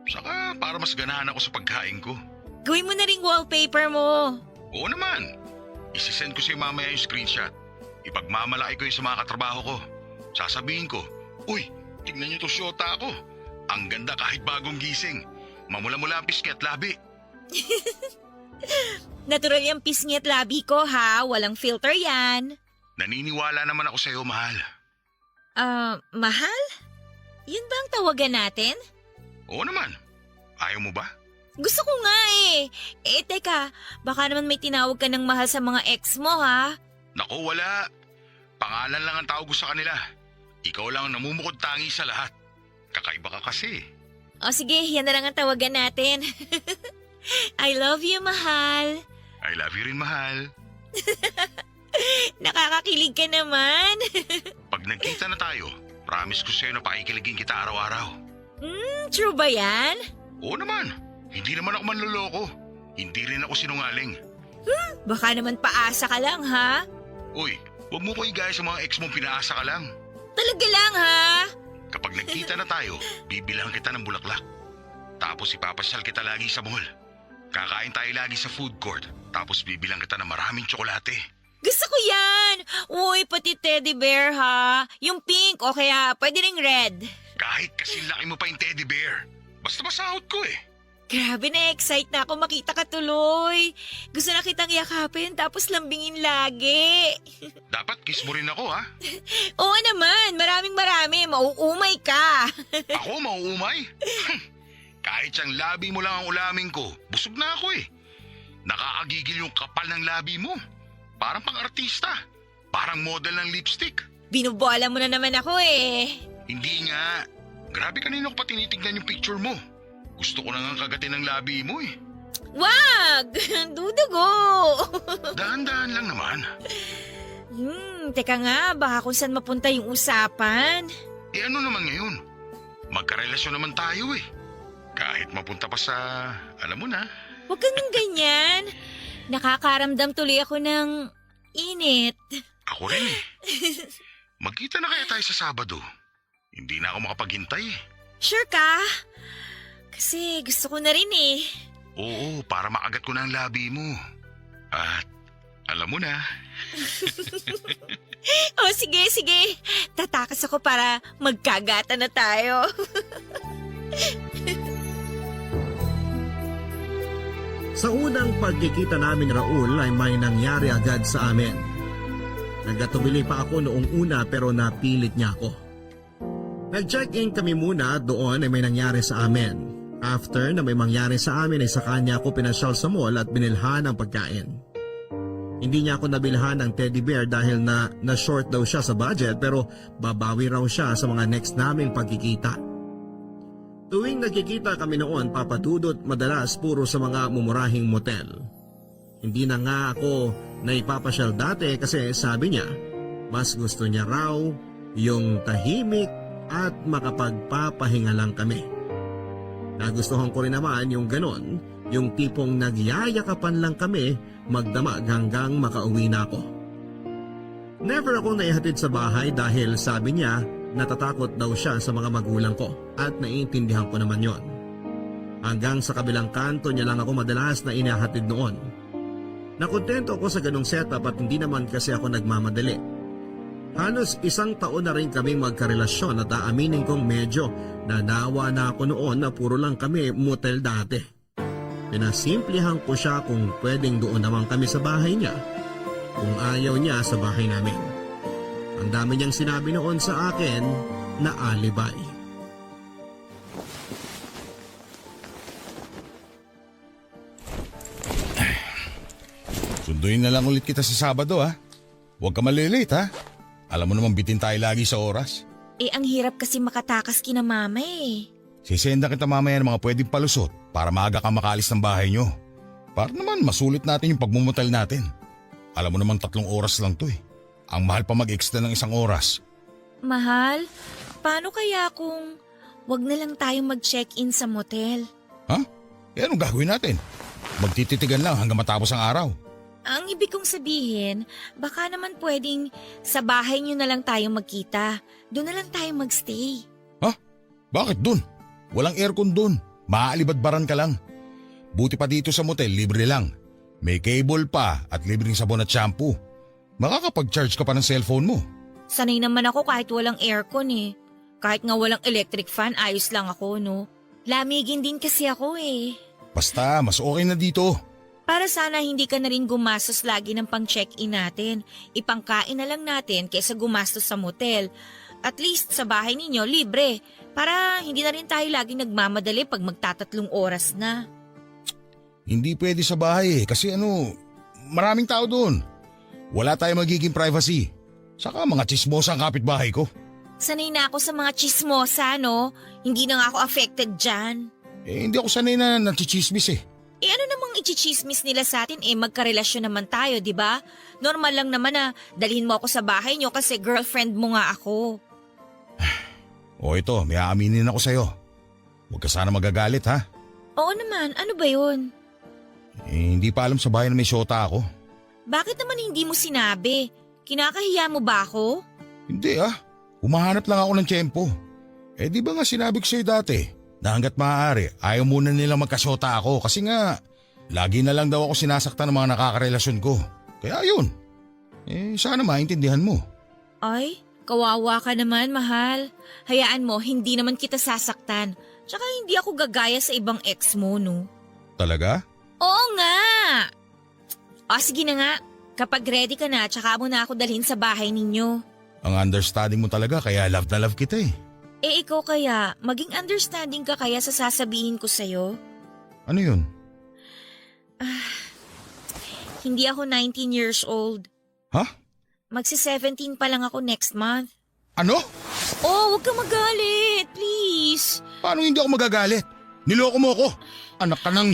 Saka para mas ganahan ako sa pagkain ko. Gawin mo na ring wallpaper mo. Oo naman. Isisend ko sa'yo mamaya yung screenshot. Ipagmamalaki ko yung sa mga katrabaho ko. Sasabihin ko, uy, tignan niyo to syota ako. Ang ganda kahit bagong gising. Mamula-mula ang pisngi at labi. Natural yung pisngi at labi ko ha. Walang filter yan. Naniniwala naman ako sa'yo, mahal. Mahal? Yun ba ang tawagan natin? Oo naman. Ayaw mo ba? Gusto ko nga eh. Teka, baka naman may tinawag ka ng mahal sa mga ex mo ha? Naku, wala. Pangalan lang ang tawag ko sa kanila. Ikaw lang ang namumukod tangi sa lahat. Kakaiba ka kasi. O sige, yan na lang ang tawagan natin. I love you, mahal. I love you rin, mahal. Nakakakilig ka naman. Pag nagkita na tayo, promise ko sa'yo na pakikiligin kita araw-araw. True ba yan? Oo naman. Hindi naman ako manloloko. Hindi rin ako sinungaling. Baka naman paasa ka lang ha? Uy, huwag mo ko igaya sa mga ex mong pinaasa ka lang. Talaga lang ha? Kapag nagkita na tayo, bibilang kita ng bulaklak. Tapos ipapasyal kita lagi sa mall. Kakain tayo lagi sa food court. Tapos bibilang kita ng maraming tsokolate. Gusto ko yan! Uy, pati teddy bear ha? Yung pink o kaya pwede ring red. Kahit kasi laki mo pa yung teddy bear. Basta masahod ko eh. Grabe na-excite na ako makita ka tuloy. Gusto na kitang yakapin tapos lambingin lagi. Dapat kiss mo rin ako ha. Oo naman, maraming mauumay ka. Ako mauumay? Kahit siyang labi mo lang ang ulamin ko, busog na ako eh. Nakakagigil yung kapal ng labi mo. Parang pang-artista. Parang model ng lipstick. Binubola mo na naman ako eh. Hindi nga. Grabe kanina ko pa tinitignan yung picture mo. Gusto ko na nga kagatin ng labi mo eh. Wag! Dudugo! Dahan-dahan lang naman. Teka nga, baka kung saan mapunta yung usapan. Eh ano naman ngayon? Magkarelasyon naman tayo eh. Kahit mapunta pa sa, alam mo na. Huwag ka nang ganyan. Nakakaramdam tuloy ako ng init. Ako rin eh. Magkita na kaya tayo sa Sabado. Hindi na ako makapaghintay eh. Sure ka? Kasi gusto ko na rin eh. Oo, para makagat ko na ang labi mo. At alam mo na. O sige. Tatakas ako para magkagata na tayo. Sa unang pagkikita namin Raul ay may nangyari agad sa amin. Nagkatubili pa ako noong una pero napilit niya ako. Nag-check-in kami muna doon ay may nangyari sa amin. After na may mangyari sa amin ay sa kanya ako pinasyal sa mall at binilhan ng pagkain. Hindi niya ako nabilhan ng teddy bear dahil na short daw siya sa budget pero babawi raw siya sa mga next naming pagkikita. Tuwing nagkikita kami noon, papadudot madalas puro sa mga mumurahing motel. Hindi na nga ako naipapasyal dati kasi sabi niya, mas gusto niya raw yung tahimik at makapagpapahinga lang kami. Nagustuhan ko rin naman yung ganon, yung tipong nagyayakapan lang kami magdamag hanggang makauwi na ako. Never ako naihatid sa bahay dahil sabi niya, natatakot daw siya sa mga magulang ko at naiintindihan ko naman yon. Hanggang sa kabilang kanto niya lang ako madalas na inahatid noon. Nakontento ako sa ganong setup at hindi naman kasi ako nagmamadali. Halos 1 taon na rin kaming magkarelasyon at aaminin kong medyo nanawa na ako noon na puro lang kami motel dati. Pinasimplihan ko siya kung pwedeng doon naman kami sa bahay niya. Kung ayaw niya sa bahay namin. Ang dami niyang sinabi noon sa akin na alibay. Sunduin na lang ulit kita sa Sabado ha. Huwag ka malilate ha. Alam mo naman bitin tayo lagi sa oras. Ang hirap kasi makatakas kina mama eh. Sisenda kita mamaya ng mga pwedeng palusot para maaga ka makalis ng bahay nyo. Para naman masulit natin yung pagmumutal natin. Alam mo naman 3 oras lang to eh. Ang mahal pa mag-extend ng 1 oras. Mahal, paano kaya kung wag na lang tayong mag-check-in sa motel? Ha? Eh anong gagawin natin? Magtititigan lang hanggang matapos ang araw. Ang ibig kong sabihin, baka naman pwedeng sa bahay niyo na lang tayo magkita. Doon na lang tayo magstay. Bakit dun? Walang aircon dun. Maaalibadbaran ka lang. Buti pa dito sa motel, libre lang. May cable pa at libreng sabon at shampoo. Makakapag-charge ka pa ng cellphone mo. Sanay naman ako kahit walang aircon eh. Kahit nga walang electric fan, ayos lang ako, no? Lamigin din kasi ako eh. Basta, mas okay na dito. Para sana hindi ka na rin gumastos lagi ng pang-check-in natin. Ipangkain na lang natin kaysa gumastos sa motel. At least sa bahay ninyo, libre. Para hindi na rin tayo laging nagmamadali pag magtatatlong oras na. Hindi pwede sa bahay kasi maraming tao doon. Wala tayong magiging privacy. Saka mga chismosa ang kapitbahay ko. Sanay na ako sa mga chismosa, no? Hindi na nga ako affected dyan. Hindi ako sanay na nachichismis eh. Ano namang ichichismis nila sa atin magkarelasyon naman tayo, di ba? Normal lang naman na dalhin mo ako sa bahay nyo kasi girlfriend mo nga ako. O ito, may aaminin ako sa'yo. Huwag ka sana magagalit ha. Oo naman, ano ba yun? Hindi pa alam sa bahay na may syota ako. Bakit naman hindi mo sinabi? Kinakahiya mo ba ako? Hindi Humahanap lang ako ng tiyempo. Di ba nga sinabi ko sa'yo dati na hanggat maaari ayaw muna nilang magkasyota ako kasi nga lagi na lang daw ako sinasaktan ng mga nakakarelasyon ko. Kaya yun. Sana maintindihan mo. Ay, kawawa ka naman, mahal. Hayaan mo, hindi naman kita sasaktan. Tsaka hindi ako gagaya sa ibang ex mo, no? Talaga? Oo nga! O sige na nga, kapag ready ka na, tsaka mo na ako dalhin sa bahay ninyo. Ang understanding mo talaga kaya love na love kita eh. Ikaw kaya, maging understanding ka kaya sa sasabihin ko sa'yo? Ano yun? Hindi ako 19 years old. Ha? Magsi-17 pa lang ako next month. Ano? Oh, huwag kang magalit, please. Paano hindi ako magagalit? Niloko mo ako. Anak ka ng…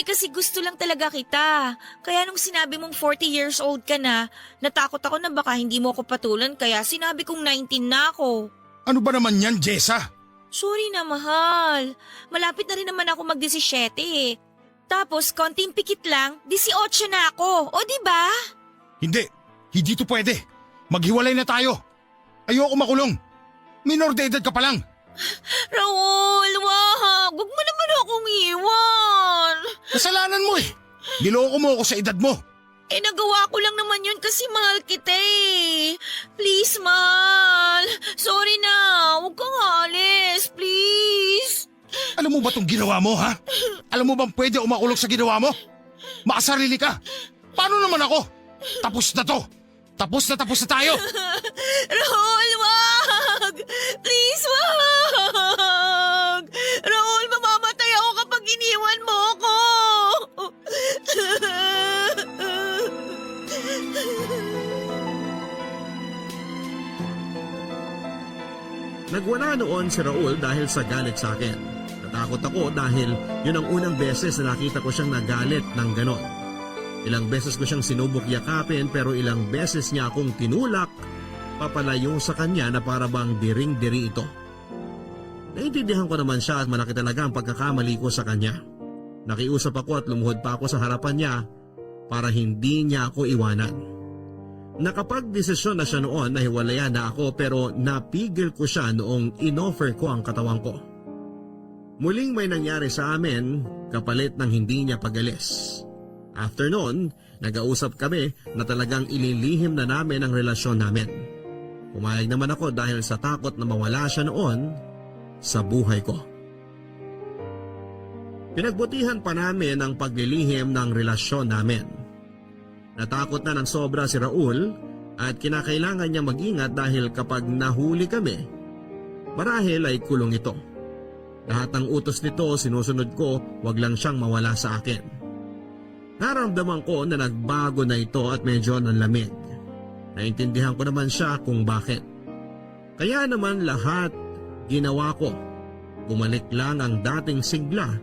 kasi gusto lang talaga kita. Kaya nung sinabi mong 40 years old ka na, natakot ako na baka hindi mo ako patulan kaya sinabi kong 19 na ako. Ano ba naman yan, Jessa? Sorry na, mahal. Malapit na rin naman ako mag-17 eh. Tapos, konting pikit lang, 18 na ako. O, di ba? Hindi to pwede. Maghiwalay na tayo. Ayoko makulong. Minor de edad ka pa lang. Raul, wag. Huwag mo naman akong iwan. Kasalanan mo eh. Niloko mo ako sa edad mo. Nagawa ko lang naman yun kasi mahal kita eh. Please, mahal. Sorry na. Huwag kang alis. Please. Alam mo ba itong ginawa mo, ha? Alam mo bang pwede umakulong sa ginawa mo? Makasarili ka. Paano naman ako? Tapos na to. Tapos na tayo. Raul, wag. Please, wag. Raul, mamamatay ako kapag iniwan mo ako. Nagwala noon si Raul dahil sa galit sa akin. Natakot ako dahil yun ang unang beses na nakita ko siyang nagalit ng ganon. Ilang beses ko siyang sinubok yakapin pero ilang beses niya akong tinulak papalayo sa kanya na para bang diring-diri ito. Naintindihan ko naman siya at malaki talaga ang pagkakamali ko sa kanya. Nakiusap ako at lumuhod pa ako sa harapan niya para hindi niya ako iwanan. Nakapag-desisyon na siya noon na hiwalayan na ako pero napigil ko siya noong inoffer ko ang katawan ko. Muling may nangyari sa amin kapalit ng hindi niya pag-alis. After noon, nag-ausap kami na talagang ililihim na namin ang relasyon namin. Pumayag naman ako dahil sa takot na mawala siya noon sa buhay ko. Pinagbutihan pa namin ang paglilihim ng relasyon namin. Natakot na ng sobra si Raul at kinakailangan niya mag-ingat dahil kapag nahuli kami, marahil ay kulong ito. Lahat ng utos nito sinusunod ko, wag lang siyang mawala sa akin. Naramdaman ko na nagbago na ito at medyo nanlamig. Naintindihan ko naman siya kung bakit. Kaya naman lahat ginawa ko. Bumalik lang ang dating sigla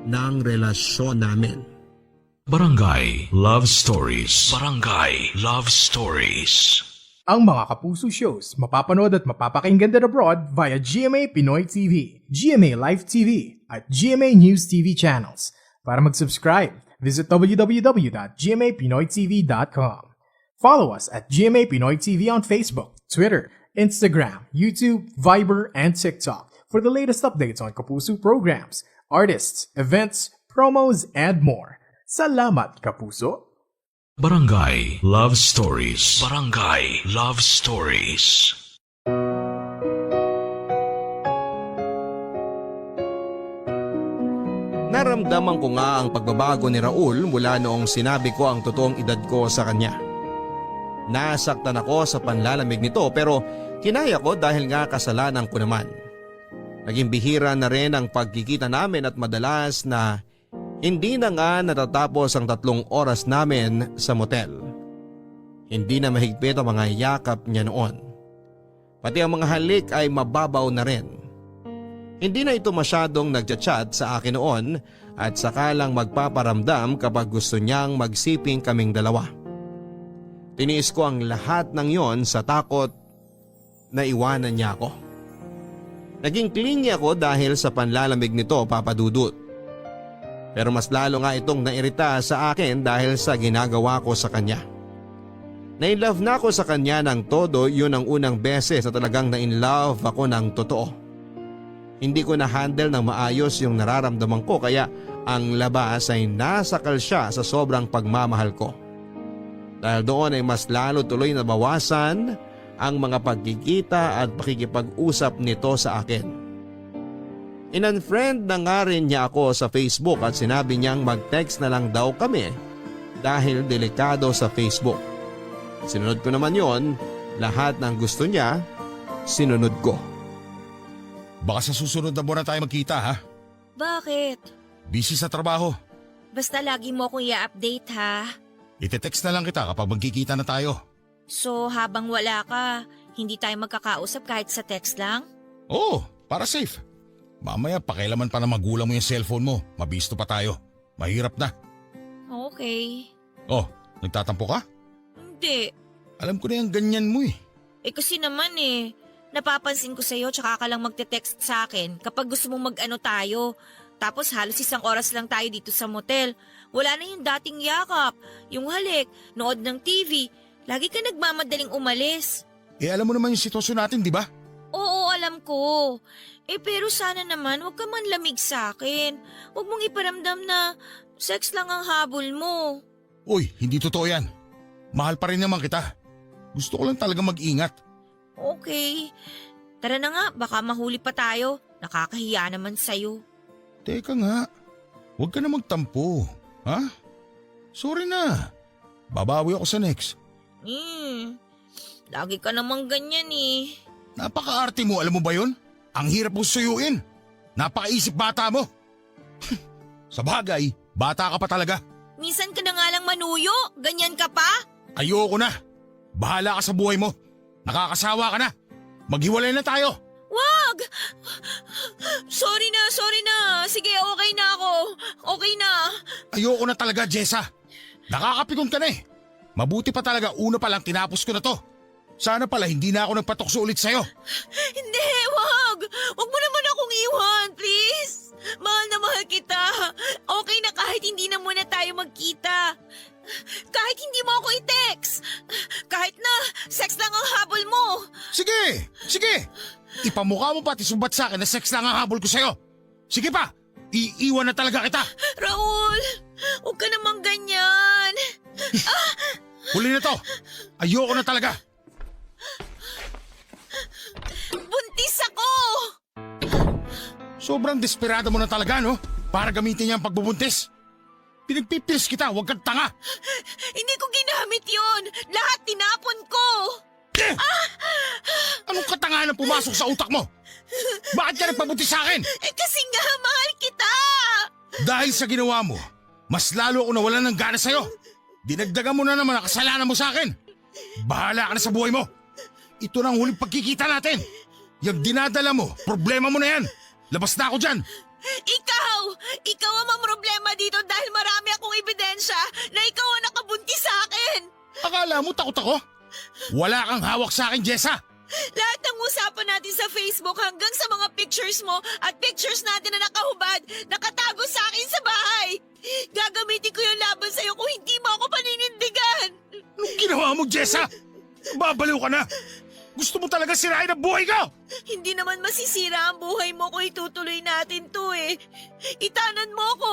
ng relasyon namin. Barangay Love Stories. Barangay Love Stories. Ang mga Kapuso shows mapapanood at mapapakinggan din abroad via GMA Pinoy TV, GMA Live TV at GMA News TV channels. Para mag-subscribe, visit www.gmapinoytv.com. Follow us at GMA Pinoy TV on Facebook, Twitter, Instagram, YouTube, Viber, and TikTok for the latest updates on Kapuso programs, artists, events, promos, and more. Salamat, Kapuso! Barangay Love Stories. Barangay Love Stories. Naramdaman ko nga ang pagbabago ni Raul mula noong sinabi ko ang totoong edad ko sa kanya. Nasaktan ako sa panlalamig nito pero kinaya ko dahil nga kasalanan ko naman. Naging bihira na rin ang pagkikita namin at madalas na hindi na nga natatapos ang 3 oras namin sa motel. Hindi na mahigpit ang mga yakap niya noon. Pati ang mga halik ay mababaw na rin. Hindi na ito masyadong nagchat-chat sa akin noon at saka lang magpaparamdam kapag gusto niyang magsiping kaming dalawa. Tiniis ko ang lahat ng yon sa takot na iwanan niya ako. Naging clingy ako dahil sa panlalamig nito, Papa Dudut. Pero mas lalo nga itong nairita sa akin dahil sa ginagawa ko sa kanya. Na-inlove na ako sa kanya ng todo, yun ang unang beses na talagang na-inlove ako ng totoo. Hindi ko na-handle ng maayos yung nararamdaman ko kaya ang labas ay nasakal siya sa sobrang pagmamahal ko. Dahil doon ay mas lalo tuloy na bawasan ang mga pagkikita at pakikipag-usap nito sa akin. In-unfriend na nga rin niya ako sa Facebook at sinabi niyang mag-text na lang daw kami dahil delikado sa Facebook. Sinunod ko naman yon, lahat ng gusto niya, sinunod ko. Baka sa susunod na buwan na tayo magkita ha? Bakit? Busy sa trabaho. Basta lagi mo akong i-update ha. Ite-text na lang kita kapag magkikita na tayo. So habang wala ka, hindi tayo magkakausap kahit sa text lang? Oo, para safe. Mamaya pakialaman pa na magulang mo yung cellphone mo. Mabisto pa tayo. Mahirap na. Okay. Oh, nagtatampo ka? Hindi. Alam ko na yung ganyan mo eh. Kasi naman napapansin ko sa'yo tsaka ka lang magte-text sa akin kapag gusto mong mag-ano tayo. Tapos halos 1 oras lang tayo dito sa motel. Wala na yung dating yakap, yung halik, nood ng TV. Lagi ka nagmamadaling umalis. Alam mo naman yung sitwasyon natin, di ba? Oo, alam ko. Pero sana naman huwag ka man lamig sa akin. Huwag mong iparamdam na sex lang ang habol mo. Uy, hindi totoo yan. Mahal pa rin naman kita. Gusto ko lang talaga mag-ingat. Okay. Tara na nga, baka mahuli pa tayo. Nakakahiya naman sa'yo. Teka nga, huwag ka na magtampo. Ha? Sorry na. Babawi ako sa next. Lagi ka namang ganyan Napaka-arte mo, alam mo ba yun? Ang hirap mo suyuin. Napakaisip bata mo. Sa bagay, bata ka pa talaga. Minsan ka na nga lang manuyo, ganyan ka pa? Ayoko na. Bahala ka sa buhay mo. Nakakasawa ka na. Maghiwalay na tayo. Wag! Sorry na. Sige, okay na ako. Okay na. Ayoko na talaga, Jessa. Nakakapikon ka na eh. Mabuti pa talaga una pa lang tinapos ko na to. Sana pala hindi na ako nagpatukso ulit sa'yo. Hindi, wag! Wag mo naman akong iwan, please! Mahal na mahal kita. Okay na kahit hindi na muna tayo magkita. Kahit hindi mo ako i-text. Kahit na sex lang ang habol mo. Sige! Ipamukha mo pati sumbat sa akin na sex lang ang habol ko sa'yo. Sige pa! Iiwan na talaga kita. Raul! Huwag ka namang ganyan. Huli na to. Ayoko na talaga. Buntis ako! Sobrang desperado mo na talaga, no? Para gamitin niya ang pagbubuntis. Pinagpipilis kita, huwag kang tanga. Hindi ko ginamit yon. Lahat tinapon ko. Anong katangahan ang pumasok sa utak mo? Bakit ka nagpabuntis sa akin? Kasi nga, mahal kita. Dahil sa ginawa mo, mas lalo ako nawalan ng gana sa'yo. Dinagdagan mo na naman ang kasalanan mo sa akin. Bahala ka na sa buhay mo. Ito na ang huling pagkikita natin. Yung dinadala mo, problema mo na yan. Labas na ako dyan. Ikaw ang problema dito dahil marami akong ebidensya na ikaw ang nakabuntis sa akin. Akala mo takot ako? Wala kang hawak sa akin, Jessa. Lahat ng usapan natin sa Facebook hanggang sa mga pictures mo at pictures natin na nakahubad, nakatago sa akin sa bahay. Gagamitin ko yung laban sa'yo kung hindi mo ako paninindigan. Anong ginawa mo, Jessa? Babaliw ka na! Gusto mo talaga sirain ang buhay ko! Hindi naman masisira ang buhay mo kung itutuloy natin to eh. Itanan mo ko,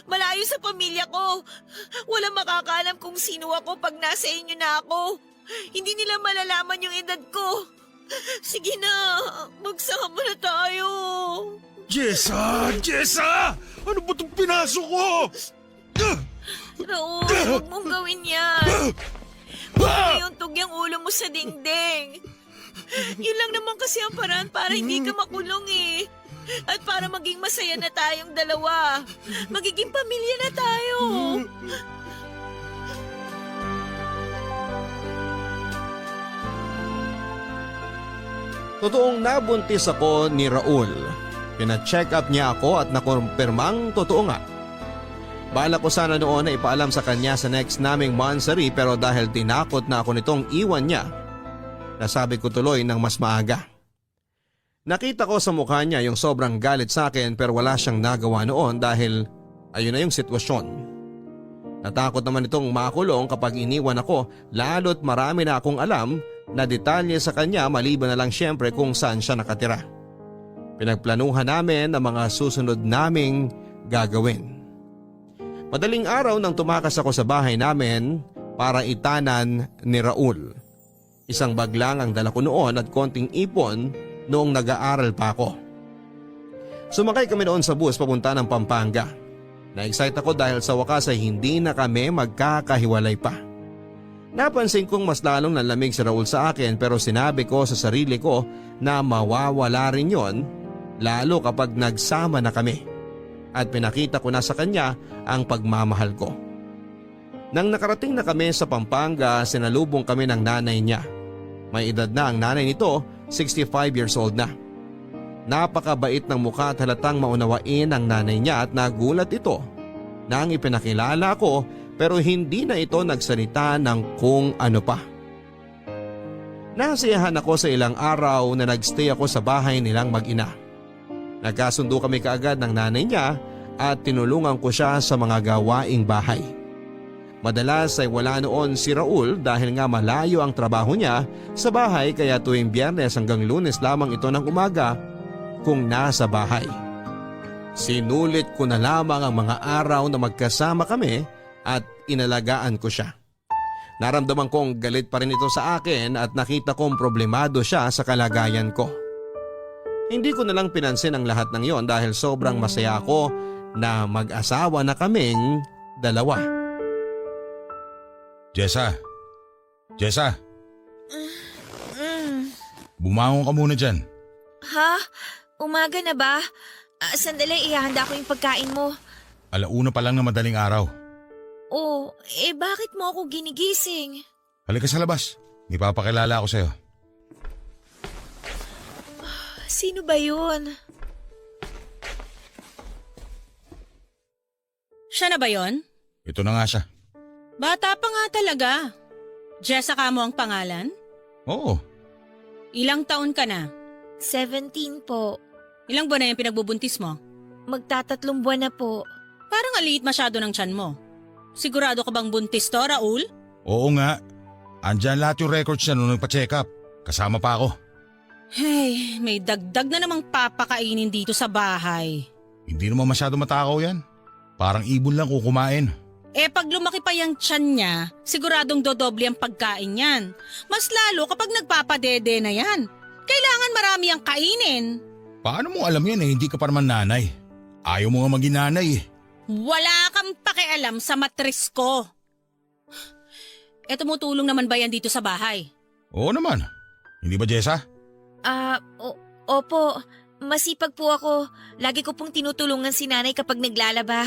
malayo sa pamilya ko. Walang makakaalam kung sino ako pag nasa inyo na ako. Hindi nila malalaman yung edad ko. Sige na, magsama na tayo. Jessa! Jessa! Ano ba itong pinasok ko? Raul, huwag mong gawin yan. Huwag mo iuntog yung ulo mo sa dingding. Yun lang naman kasi ang paraan para hindi ka makulong eh. At para maging masaya na tayong dalawa. Magiging pamilya na tayo. Totoong nabuntis ako ni Raul. Pina-check up niya ako at nakumpirmang totoo nga. Bala ko sana noon na ipaalam sa kanya sa next naming monthsary pero dahil tinakot na ako nitong iwan niya, nasabi ko tuloy ng mas maaga. Nakita ko sa mukha niya yung sobrang galit sa akin pero wala siyang nagawa noon dahil ayun na yung sitwasyon. Natakot naman itong makulong kapag iniwan ako lalo't marami na akong alam na detalye sa kanya maliban na lang syempre kung saan siya nakatira. Pinagplanuhan namin ang mga susunod naming gagawin. Madaling araw nang tumakas ako sa bahay namin para itanan ni Raul. Isang bag lang ang dala ko noon at konting ipon noong nag-aaral pa ako. Sumakay kami noon sa bus papunta ng Pampanga. Na-excite ako dahil sa wakas ay hindi na kami magkakahiwalay pa. Napansin kong mas lalong nanlamig si Raul sa akin pero sinabi ko sa sarili ko na mawawala rin yon lalo kapag nagsama na kami. At pinakita ko na sa kanya ang pagmamahal ko. Nang nakarating na kami sa Pampanga, sinalubong kami ng nanay niya. May edad na ang nanay nito, 65 years old na. Napakabait ng mukha at halatang maunawain ang nanay niya at nagulat ito nang ipinakilala ko pero hindi na ito nagsalita ng kung ano pa. Nasiyahan ako sa ilang araw na nagstay ako sa bahay nilang mag-ina. Nagkasundo kami kaagad ng nanay niya at tinulungan ko siya sa mga gawaing bahay. Madalas ay wala noon si Raul dahil nga malayo ang trabaho niya sa bahay kaya tuwing Biyernes hanggang Lunes lamang ito ng umaga kung nasa bahay. Sinulit ko na lamang ang mga araw na magkasama kami at inalagaan ko siya. Naramdaman kong galit pa rin ito sa akin at nakita kong problemado siya sa kalagayan ko. Hindi ko na lang pinansin ang lahat ng yon dahil sobrang masaya ako na mag-asawa na kaming dalawa. Jessa! Jessa! Bumangon ka muna dyan. Ha? Umaga na ba? Sandali, ihahanda ko yung pagkain mo. Alauna pa lang na madaling araw. Oh, bakit mo ako ginigising? Halika sa labas. May papakilala ako sa'yo. Sino ba yun? Siya na ba yon? Ito na nga siya. Bata pa nga talaga. Jessica mo ang pangalan? Oo. Ilang taon ka na? 17 po. Ilang buwan na yung pinagbubuntis mo? Magtatatlong buwan na po. Parang aliit masyado ng tiyan mo. Sigurado ka bang buntis to, Raul? Oo nga. Andyan lahat yung records niya nung nagpa-check up. Kasama pa ako. Hey, may dagdag na namang papakainin dito sa bahay. Hindi naman masyado matakaw yan. Parang ibon lang kung kumain. Pag lumaki pa yung tiyan niya, siguradong dodoble ang pagkain yan. Mas lalo kapag nagpapadede na yan. Kailangan marami ang kainin. Paano mo alam yan hindi ka pa naman nanay? Ayaw mo nga maging nanay eh. Wala kang pakialam sa matris ko. Tumutulong naman ba yan dito sa bahay? Oo naman. Hindi ba, Jessa? Opo. Masipag po ako. Lagi ko pong tinutulungan si nanay kapag naglalaba.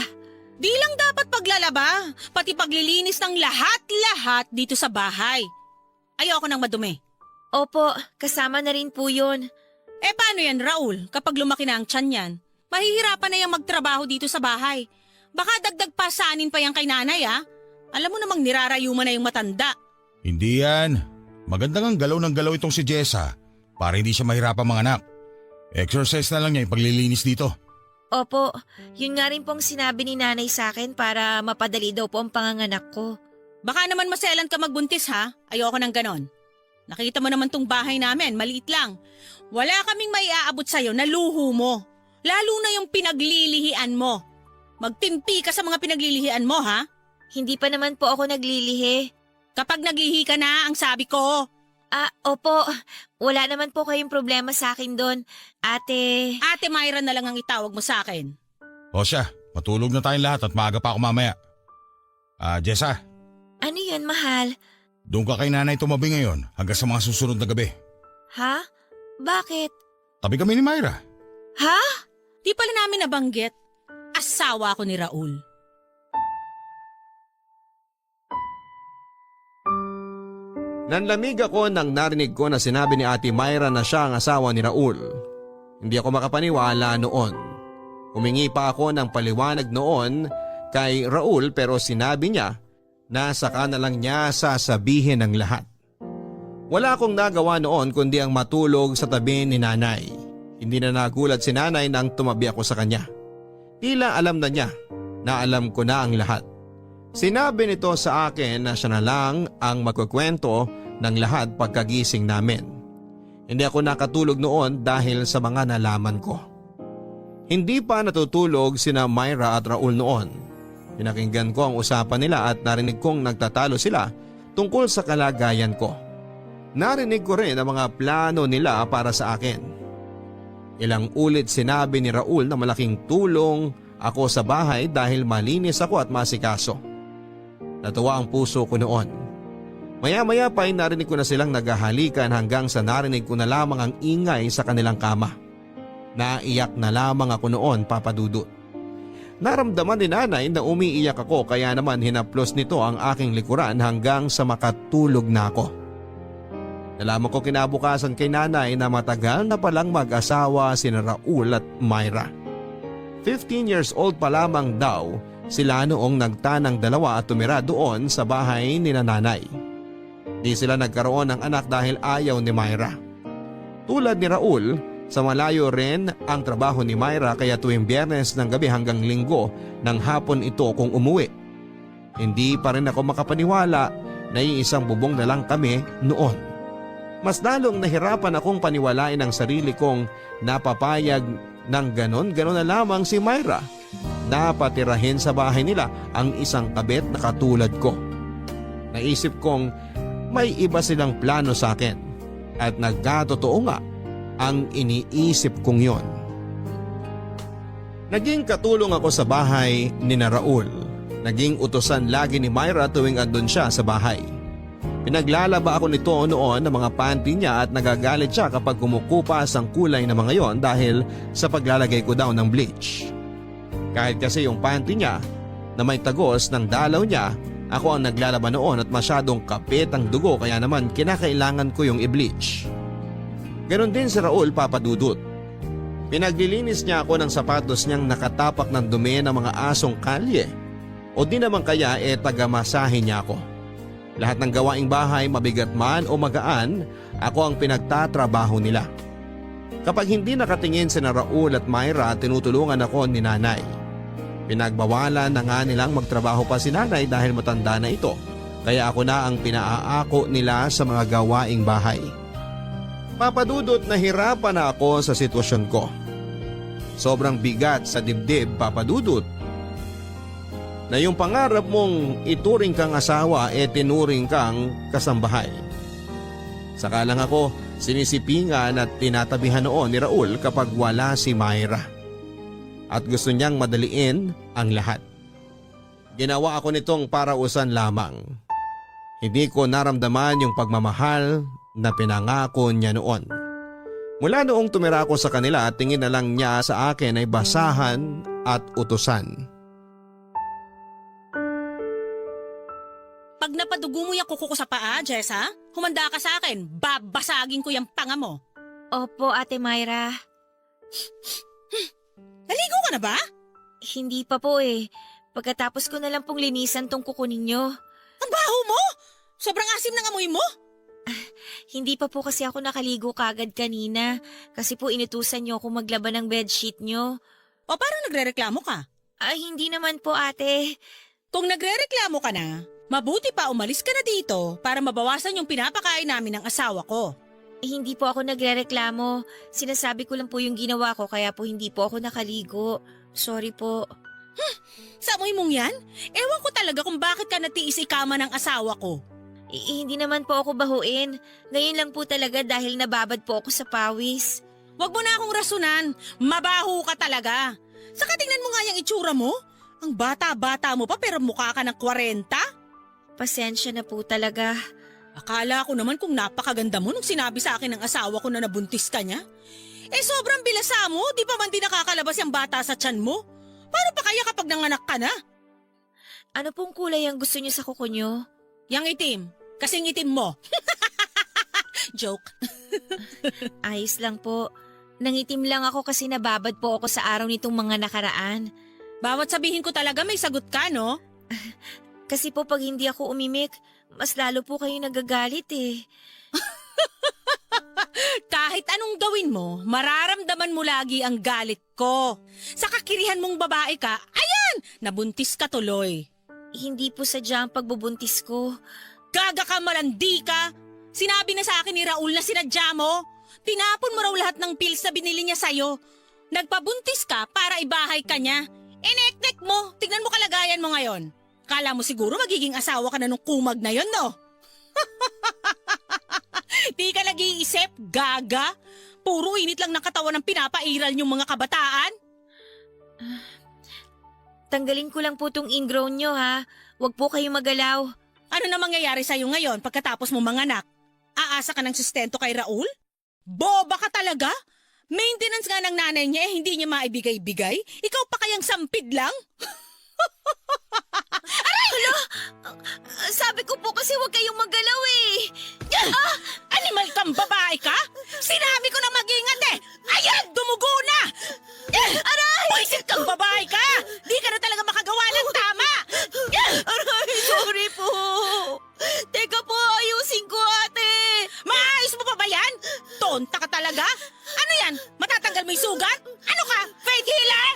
Di lang dapat paglalaba, pati paglilinis ng lahat-lahat dito sa bahay. Ayoko nang madumi. Opo, kasama na rin po yun. Paano yan, Raul? Kapag lumaki na ang tiyan yan, mahihirapan na yung magtrabaho dito sa bahay. Baka dagdag pasanin pa yan kay nanay, ha? Alam mo namang nirarayuman na yung matanda. Hindi yan. Maganda ng galaw itong si Jessa. para hindi siya mahirapan manganak. Exercise na lang niya yung paglilinis dito. Opo, yun nga rin pong sinabi ni nanay sa akin para mapadali daw po ang panganganak ko. Baka naman maselan ka magbuntis ha? Ayoko ng ganon. Nakita mo naman tong bahay namin, maliit lang. Wala kaming maiaabot sa'yo na luho mo. Lalo na yung pinaglilihian mo. Magtimpi ka sa mga pinaglilihian mo ha? Hindi pa naman po ako naglilihi. Kapag naglihi ka na, ang sabi ko. Opo, wala naman po kayong problema sa akin doon. Ate... Ate Myra na lang ang itawag mo sa akin. O siya, matulog na tayong lahat at maaga pa ako mamaya. Jessa, Ano yun, mahal? doon ka kay nanay tumabi ngayon hanggang sa mga susunod na gabi. Ha? Bakit? Tabi kami ni Myra. Ha? Di pala namin nabanggit. Asawa ko ni Raul. Nanlamig ako nang narinig ko na sinabi ni Ate Myra na siya ang asawa ni Raul. Hindi ako makapaniwala noon. Humingi pa ako ng paliwanag noon kay Raul pero sinabi niya na saka na lang niya sasabihin ang lahat. Wala akong nagawa noon kundi ang matulog sa tabi ni nanay. Hindi na nagulat si nanay nang tumabi ako sa kanya. Tila alam na niya na alam ko na ang lahat. Sinabi nito sa akin na siya na lang ang magkukwento ng lahat pagkagising namin. Hindi ako nakatulog noon dahil sa mga nalaman ko. Hindi pa natutulog sina Myra at Raul noon. Pinakinggan ko ang usapan nila at narinig kong nagtatalo sila tungkol sa kalagayan ko. Narinig ko rin ang mga plano nila para sa akin. Ilang ulit sinabi ni Raul na malaking tulong ako sa bahay dahil malinis ako at masikaso. Natuwa ang puso ko noon. Maya-maya pa ay narinig ko na silang naghahalikan hanggang sa narinig ko na lamang ang ingay sa kanilang kama. Naiyak na lamang ako noon, Papa Dudut. Naramdaman ni nanay na umiiyak ako kaya naman hinaplos nito ang aking likuran hanggang sa makatulog na ako. Nalaman ko kinabukasan kay nanay na matagal na palang mag-asawa sina Raul at Myra. 15 years old pa lamang daw sila noong nagtanang dalawa at tumira doon sa bahay ni nanay. Di sila nagkaroon ng anak dahil ayaw ni Myra. Tulad ni Raul, sa malayo rin ang trabaho ni Myra kaya tuwing Biyernes ng gabi hanggang Linggo ng hapon ito kung umuwi. Hindi pa rin ako makapaniwala na iisang bubong na lang kami noon. Mas lalong nahirapan akong paniwalain ang sarili kong napapayag ng ganon-ganon na lamang si Myra. Napatirahin sa bahay nila ang isang kabit na katulad ko. Naisip kong may iba silang plano sa akin at nagkatotoo nga ang iniisip kong yon. Naging katulong ako sa bahay ni Raul. Naging utusan lagi ni Myra tuwing andun siya sa bahay. Pinaglalaba ako nito noon ng mga panty niya at nagagalit siya kapag kumukupas ang kulay ng mga yon dahil sa paglalagay ko daw ng bleach. Kahit kasi yung panty niya na may tagos ng dalaw niya, ako ang naglalaba noon at masyadong kapit ang dugo kaya naman kinakailangan ko yung i-bleach. Ganon din si Raul, Papa Dudut. Pinaglilinis niya ako ng sapatos niyang nakatapak ng dumi ng mga asong kalye o di naman kaya tagamasahin niya ako. Lahat ng gawaing bahay, mabigat man o magaan, ako ang pinagtatrabaho nila. Kapag hindi nakatingin si Raul at Myra, tinutulungan ako ni nanay. Pinagbawalan na nga nilang magtrabaho pa si nanay dahil matanda na ito, kaya ako na ang pinaaako nila sa mga gawaing bahay. Papadudot, nahirapan na ako sa sitwasyon ko. Sobrang bigat sa dibdib, Papadudot. Na yung pangarap mong ituring kang asawa tinuring kang kasambahay. Saka lang ako sinisipingan at tinatabihan noon ni Raul kapag wala si Myra. At gusto niyang madaliin ang lahat. Ginawa ako nitong parausan lamang. Hindi ko naramdaman yung pagmamahal na pinangako niya noon. Mula noong tumira ako sa kanila, tingin na lang niya sa akin ay basahan at utusan. Pag napadugo mo yung kuko ko sa paa, Jessa, humanda ka sa akin. Babasagin ko yung panga mo. Opo, Ate Myra. Naligo ka na ba? Hindi pa po eh. Pagkatapos ko na lang pong linisan tong kuko ninyo. Ang baho mo! Sobrang asim ng amoy mo! Hindi pa po kasi ako nakaligo kagad kanina. Kasi po inutusan niyo ako maglaban ng bedsheet niyo. O parang nagrereklamo ka? Ay, hindi naman po ate. Kung nagrereklamo ka na, mabuti pa umalis ka na dito para mabawasan yung pinapakain namin ng asawa ko. Hindi po ako nagrereklamo. Sinasabi ko lang po yung ginawa ko kaya po hindi po ako nakaligo. Sorry po. Sa amoy mong yan? Ewan ko talaga kung bakit ka natiis ikama ng asawa ko. Hindi naman po ako bahuin. Ngayon lang po talaga dahil nababad po ako sa pawis. Wag mo na akong rasunan. Mabaho ka talaga. Saka tingnan mo nga yung itsura mo. Ang bata-bata mo pa pero mukha ka ng 40. Pasensya na po talaga. Akala ko naman kung napakaganda mo nung sinabi sa akin ng asawa ko na nabuntis ka niya. Sobrang bilasa mo. Di pa man din nakakalabas yung bata sa tiyan mo. Paano pa kaya kapag nanganak ka na? Ano pong kulay ang gusto niyo sa kuko niyo? Yang itim. Kasing itim mo. Joke. Ayos lang po. Nangitim lang ako kasi nababad po ako sa araw nitong mga nakaraan. Bawat sabihin ko talaga may sagot ka, no? Kasi po pag hindi ako umimik, mas lalo po kayo nagagalit eh. Kahit anong gawin mo, mararamdaman mo lagi ang galit ko. Sa kakirihan mong babae ka, ayan! Nabuntis ka tuloy. Hindi po sadya ang pagbubuntis ko. Gaga ka, malandi ka! Sinabi na sa akin ni Raul na sinadya mo. Tinapon mo raw lahat ng pills na binili niya sa'yo. Nagpabuntis ka para ibahay ka niya. Inek-nek mo, tignan mo kalagayan mo ngayon. Kala mo siguro magiging asawa ka na nung kumag na yon, no? Di ka nag-iisip, gaga. Puro init lang ng katawan ng pinapairal niyong mga kabataan. Tanggalin ko lang po tong ingrown nyo ha. Huwag po kayo magalaw. Ano na mangyayari sa'yo ngayon pagkatapos mo manganak? Aasa ka ng sustento kay Raul? Boba ka talaga? Maintenance nga ng nanay niya hindi niya maibigay-bigay? Ikaw pa kayang sampid lang? Hala! Sabi ko po kasi huwag kayong magalaw eh. Animal kang babae ka? Sinabi ko na mag-ingat eh! Ayan! Dumugo na! Aray! Pwisit kang babae ka! Di ka na talaga makagawa ng tama! Aray, sorry po. Teka po, ayusin ko ate. Maayos mo pa ba yan? Tonta ka talaga? Ano yan? Matatanggal mo yung sugat? Ano ka? Faith healer?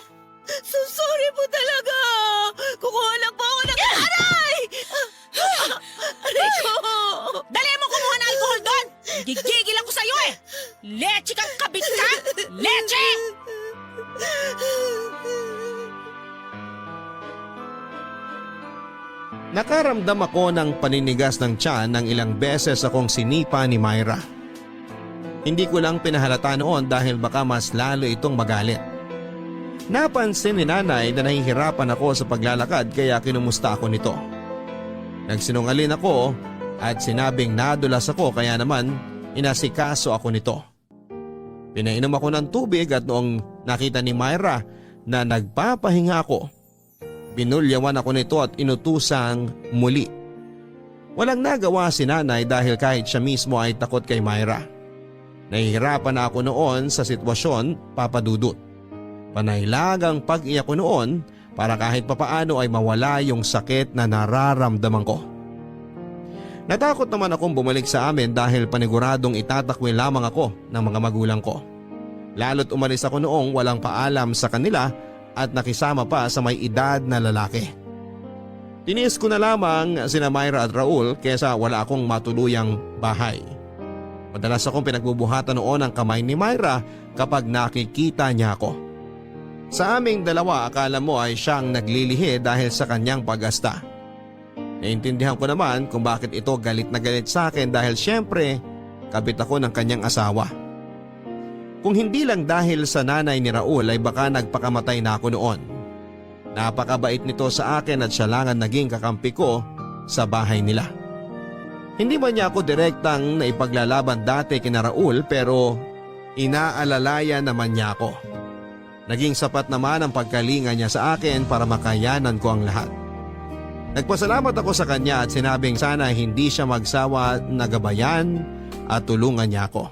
So sorry po talaga. Kukuha lang po ako ng... Aray! Aray ko! Dali mo kumuha ng alcohol doon! Gigigil ako sa'yo eh! Leche kang kabit ka! Leche! Nakaramdam ako ng paninigas ng tiyan ng ilang beses akong sinipa ni Myra. Hindi ko lang pinahalata noon dahil baka mas lalo itong magalit. Napansin ni nanay na nahihirapan ako sa paglalakad kaya kinumusta ako nito. Nagsinungaling ako at sinabing nadulas ako kaya naman inasikaso ako nito. Pinainom ako ng tubig at noong nakita ni Myra na nagpapahinga ako, binulyawan ako nito at inutusang muli. Walang nagawa si nanay dahil kahit siya mismo ay takot kay Myra. Nahihirapan na ako noon sa sitwasyon, Papa Dudut. Panaylagang pag-iyak ko noon para kahit papaano ay mawala yung sakit na nararamdaman ko. Natakot naman akong bumalik sa amin dahil paniguradong itatakwil lamang ako ng mga magulang ko. Lalo't umalis ako noong walang paalam sa kanila at nakisama pa sa may edad na lalaki. Tiniis ko na lamang sina Myra at Raul kesa wala akong matuluyang bahay. Madalas akong pinagbubuhatan noon ang kamay ni Myra kapag nakikita niya ako. Sa aming dalawa akala mo ay siyang naglilihi dahil sa kanyang pag-asta. Naintindihan ko naman kung bakit ito galit na galit sa akin dahil syempre kabit ako ng kanyang asawa. Kung hindi lang dahil sa nanay ni Raul ay baka nagpakamatay na ako noon. Napakabait nito sa akin at siya lang ang naging kakampi ko sa bahay nila. Hindi man niya ako direktang naipaglalaban dati kina Raul pero inaalalayan naman niya ako. Naging sapat naman ang pagkalinga niya sa akin para makayanan ko ang lahat. Nagpasalamat ako sa kanya at sinabing sana hindi siya magsawa na gabayan at tulungan niya ako.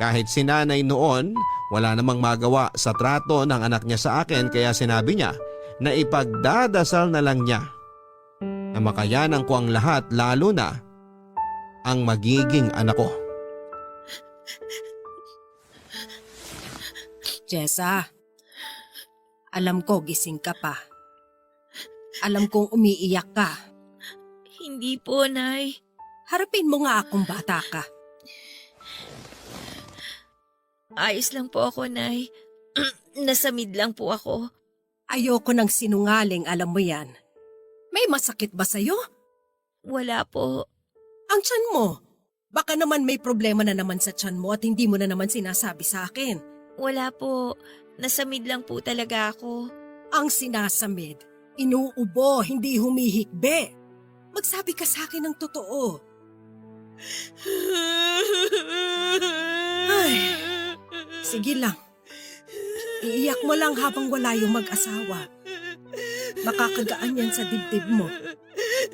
Kahit si nanay noon, wala namang magawa sa trato ng anak niya sa akin kaya sinabi niya na ipagdadasal na lang niya na makayanan ko ang lahat lalo na ang magiging anak ko. Jessa, alam ko gising ka pa. Alam kong umiiyak ka. Hindi po, Nay. Harapin mo nga akong bata ka. Ayos lang po ako, Nay. Nasamid lang po ako. Ayoko ng sinungaling, alam mo yan. May masakit ba sa'yo? Wala po. Ang tiyan mo. Baka naman may problema na naman sa tiyan mo at hindi mo na naman sinasabi sa akin. Wala po. Nasamid lang po talaga ako. Ang sinasamid, inuubo, hindi humihikbe. Magsabi ka sa akin ng totoo. Ay, sige lang. Iiyak mo lang habang wala yung mag-asawa. Makakagaan yan sa dibdib mo.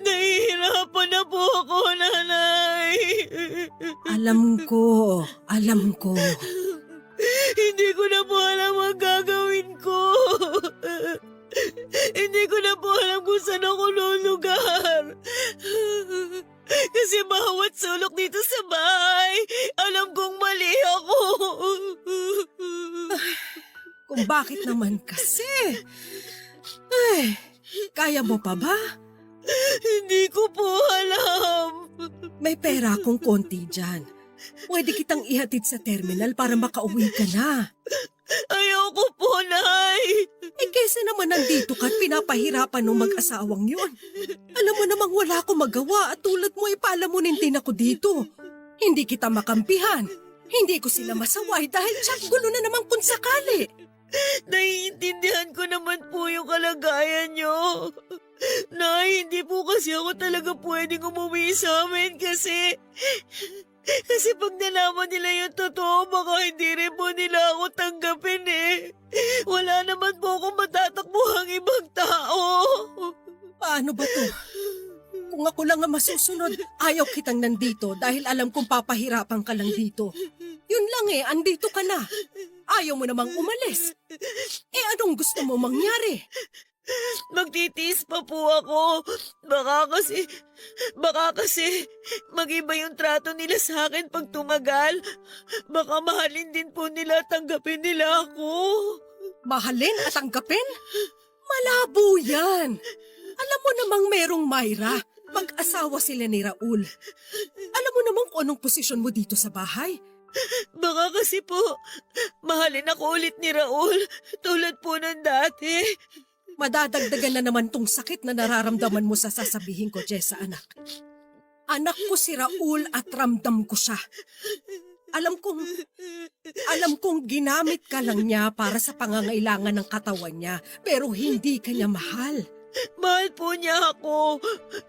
Nahihirapan na po ako, Nanay. Alam ko. Hindi ko na po alam ang gagawin ko. Hindi ko na po alam kung saan ako lulugar. Kasi bawat sulok dito sa bahay, alam kong mali ako. Kung bakit naman kasi? Ay, kaya mo pa ba? Hindi ko po alam. May pera akong konti dyan. Pwede kitang ihatid sa terminal para makauwi ka na. Ayoko po, Nay. Kesa naman nandito ka at pinapahirapan ng mag-asawang yun. Alam mo namang wala akong magawa at tulad mo ipalamunin din ako dito. Hindi kita makampihan. Hindi ko sila masaway dahil tsak gulo na naman kung sakali. Naiintindihan ko naman po yung kalagayan nyo. Nay, hindi po kasi ako talaga pwedeng umuwi sa amin kasi pag nalaman nila yung totoo, baka hindi rin po nila ako tanggapin eh. Wala naman po akong matatakbuhang ibang tao. Paano ba to? Kung ako lang ang masusunod, ayaw kitang nandito dahil alam kong papahirapan ka lang dito. Yun lang eh, andito ka na. Ayaw mo namang umalis. Anong gusto mo mangyari? Magtitiis pa po ako. Baka kasi mag-iba yung trato nila sa akin pag tumagal. Baka mahalin din po nila, tanggapin nila ako. Mahalin at tanggapin? Malabo yan. Alam mo namang merong Myra. Mag-asawa sila ni Raul. Alam mo namang kung anong posisyon mo dito sa bahay. Baka kasi po, mahalin ako ulit ni Raul tulad po ng dati. Madadagdagan na naman tong sakit na nararamdaman mo sa sasabihin ko, Jessa, anak. Anak ko si Raul at ramdam ko siya. Alam kong ginamit ka lang niya para sa pangangailangan ng katawan niya, pero hindi ka niya mahal. Mahal po niya ako.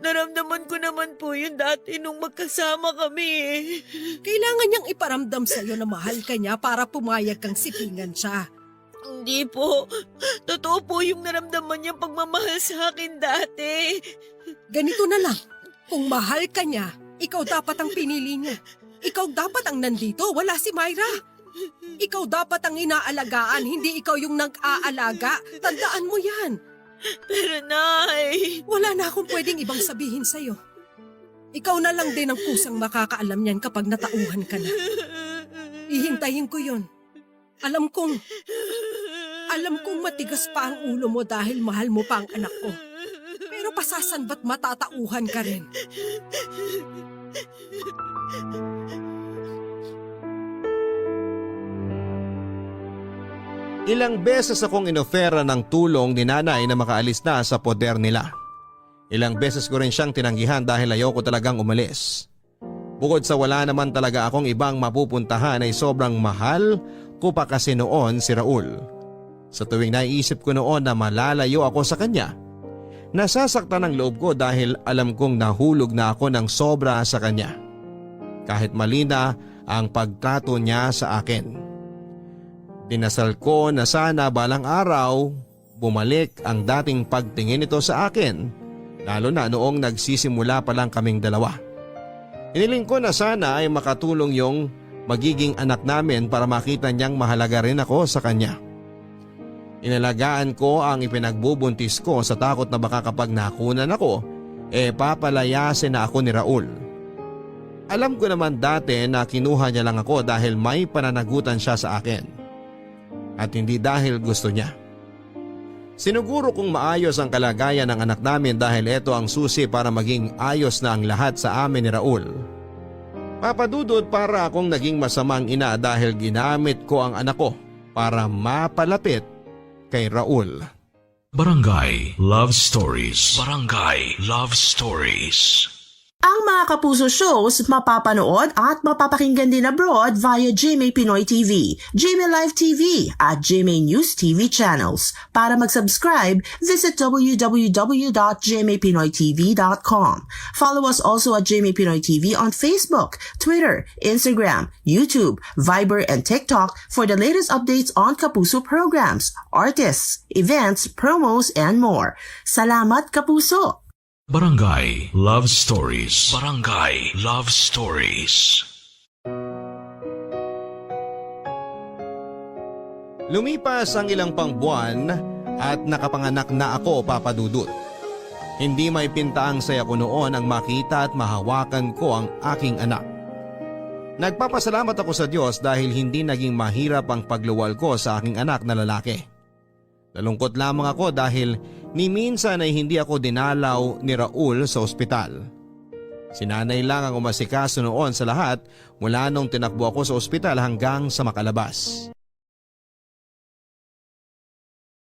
Naramdaman ko naman po yun dati nung magkasama kami. Kailangan niyang iparamdam sa'yo na mahal ka niya para pumayag kang sipingan siya. Hindi po. Totoo po yung naramdaman niyang pagmamahal sa akin dati. Ganito na lang. Kung mahal ka niya, ikaw dapat ang pinili niya. Ikaw dapat ang nandito, wala si Myra. Ikaw dapat ang inaalagaan, hindi ikaw yung nag-aalaga. Tandaan mo yan. Pero Nay, wala na akong pwedeng ibang sabihin sa'yo. Ikaw na lang din ang kusang makakaalam niyan kapag natauhan ka na. Ihintayin ko yun. Alam kong matigas pa ang ulo mo dahil mahal mo pa ang anak ko. Pero pasasan ba't matatauhan ka rin? Ilang beses akong inofera ng tulong ni nanay na makaalis na sa poder nila. Ilang beses ko rin siyang tinanggihan dahil ayoko talagang umalis. Bukod sa wala naman talaga akong ibang mapupuntahan ay sobrang mahal ko pa kasi noon si Raul. Sa tuwing naiisip ko noon na malalayo ako sa kanya, nasasaktan ang loob ko dahil alam kong nahulog na ako ng sobra sa kanya. Kahit mali na ang pagtrato niya sa akin. Dinasal ko na sana balang araw bumalik ang dating pagtingin nito sa akin, lalo na noong nagsisimula pa lang kaming dalawa. Hiniling ko na sana ay makatulong yung magiging anak namin para makita niyang mahalaga rin ako sa kanya. Inalagaan ko ang ipinagbubuntis ko sa takot na baka kapag nakunan ako, papalayasin na ako ni Raul. Alam ko naman dati na kinuha niya lang ako dahil may pananagutan siya sa akin. At hindi dahil gusto niya. Sinuguro kong maayos ang kalagayan ng anak namin dahil ito ang susi para maging ayos na ang lahat sa amin ni Raul. Papadudod para akong naging masamang ina dahil ginamit ko ang anak ko para mapalapit kay Raul. Barangay Love Stories. Barangay Love Stories. Ang mga Kapuso shows mapapanood at mapapakinggan din abroad via GMA Pinoy TV, GMA Live TV at GMA News TV channels. Para mag-subscribe, visit www.gmapinoytv.com. Follow us also at GMA Pinoy TV on Facebook, Twitter, Instagram, YouTube, Viber, and TikTok for the latest updates on Kapuso programs, artists, events, promos, and more. Salamat, Kapuso! Barangay Love Stories. Barangay Love Stories. Lumipas ang ilang pang buwan at nakapanganak na ako, Papa Dudut. Hindi may pintaang saya ko noon ang makita at mahawakan ko ang aking anak. Nagpapasalamat ako sa Diyos dahil hindi naging mahirap ang pagluwal ko sa aking anak na lalaki. Nalungkot lamang ako dahil ni minsan ay hindi ako dinalaw ni Raul sa ospital. Si nanay lang ang umasikaso noon sa lahat mula nung tinakbo ako sa ospital hanggang sa makalabas.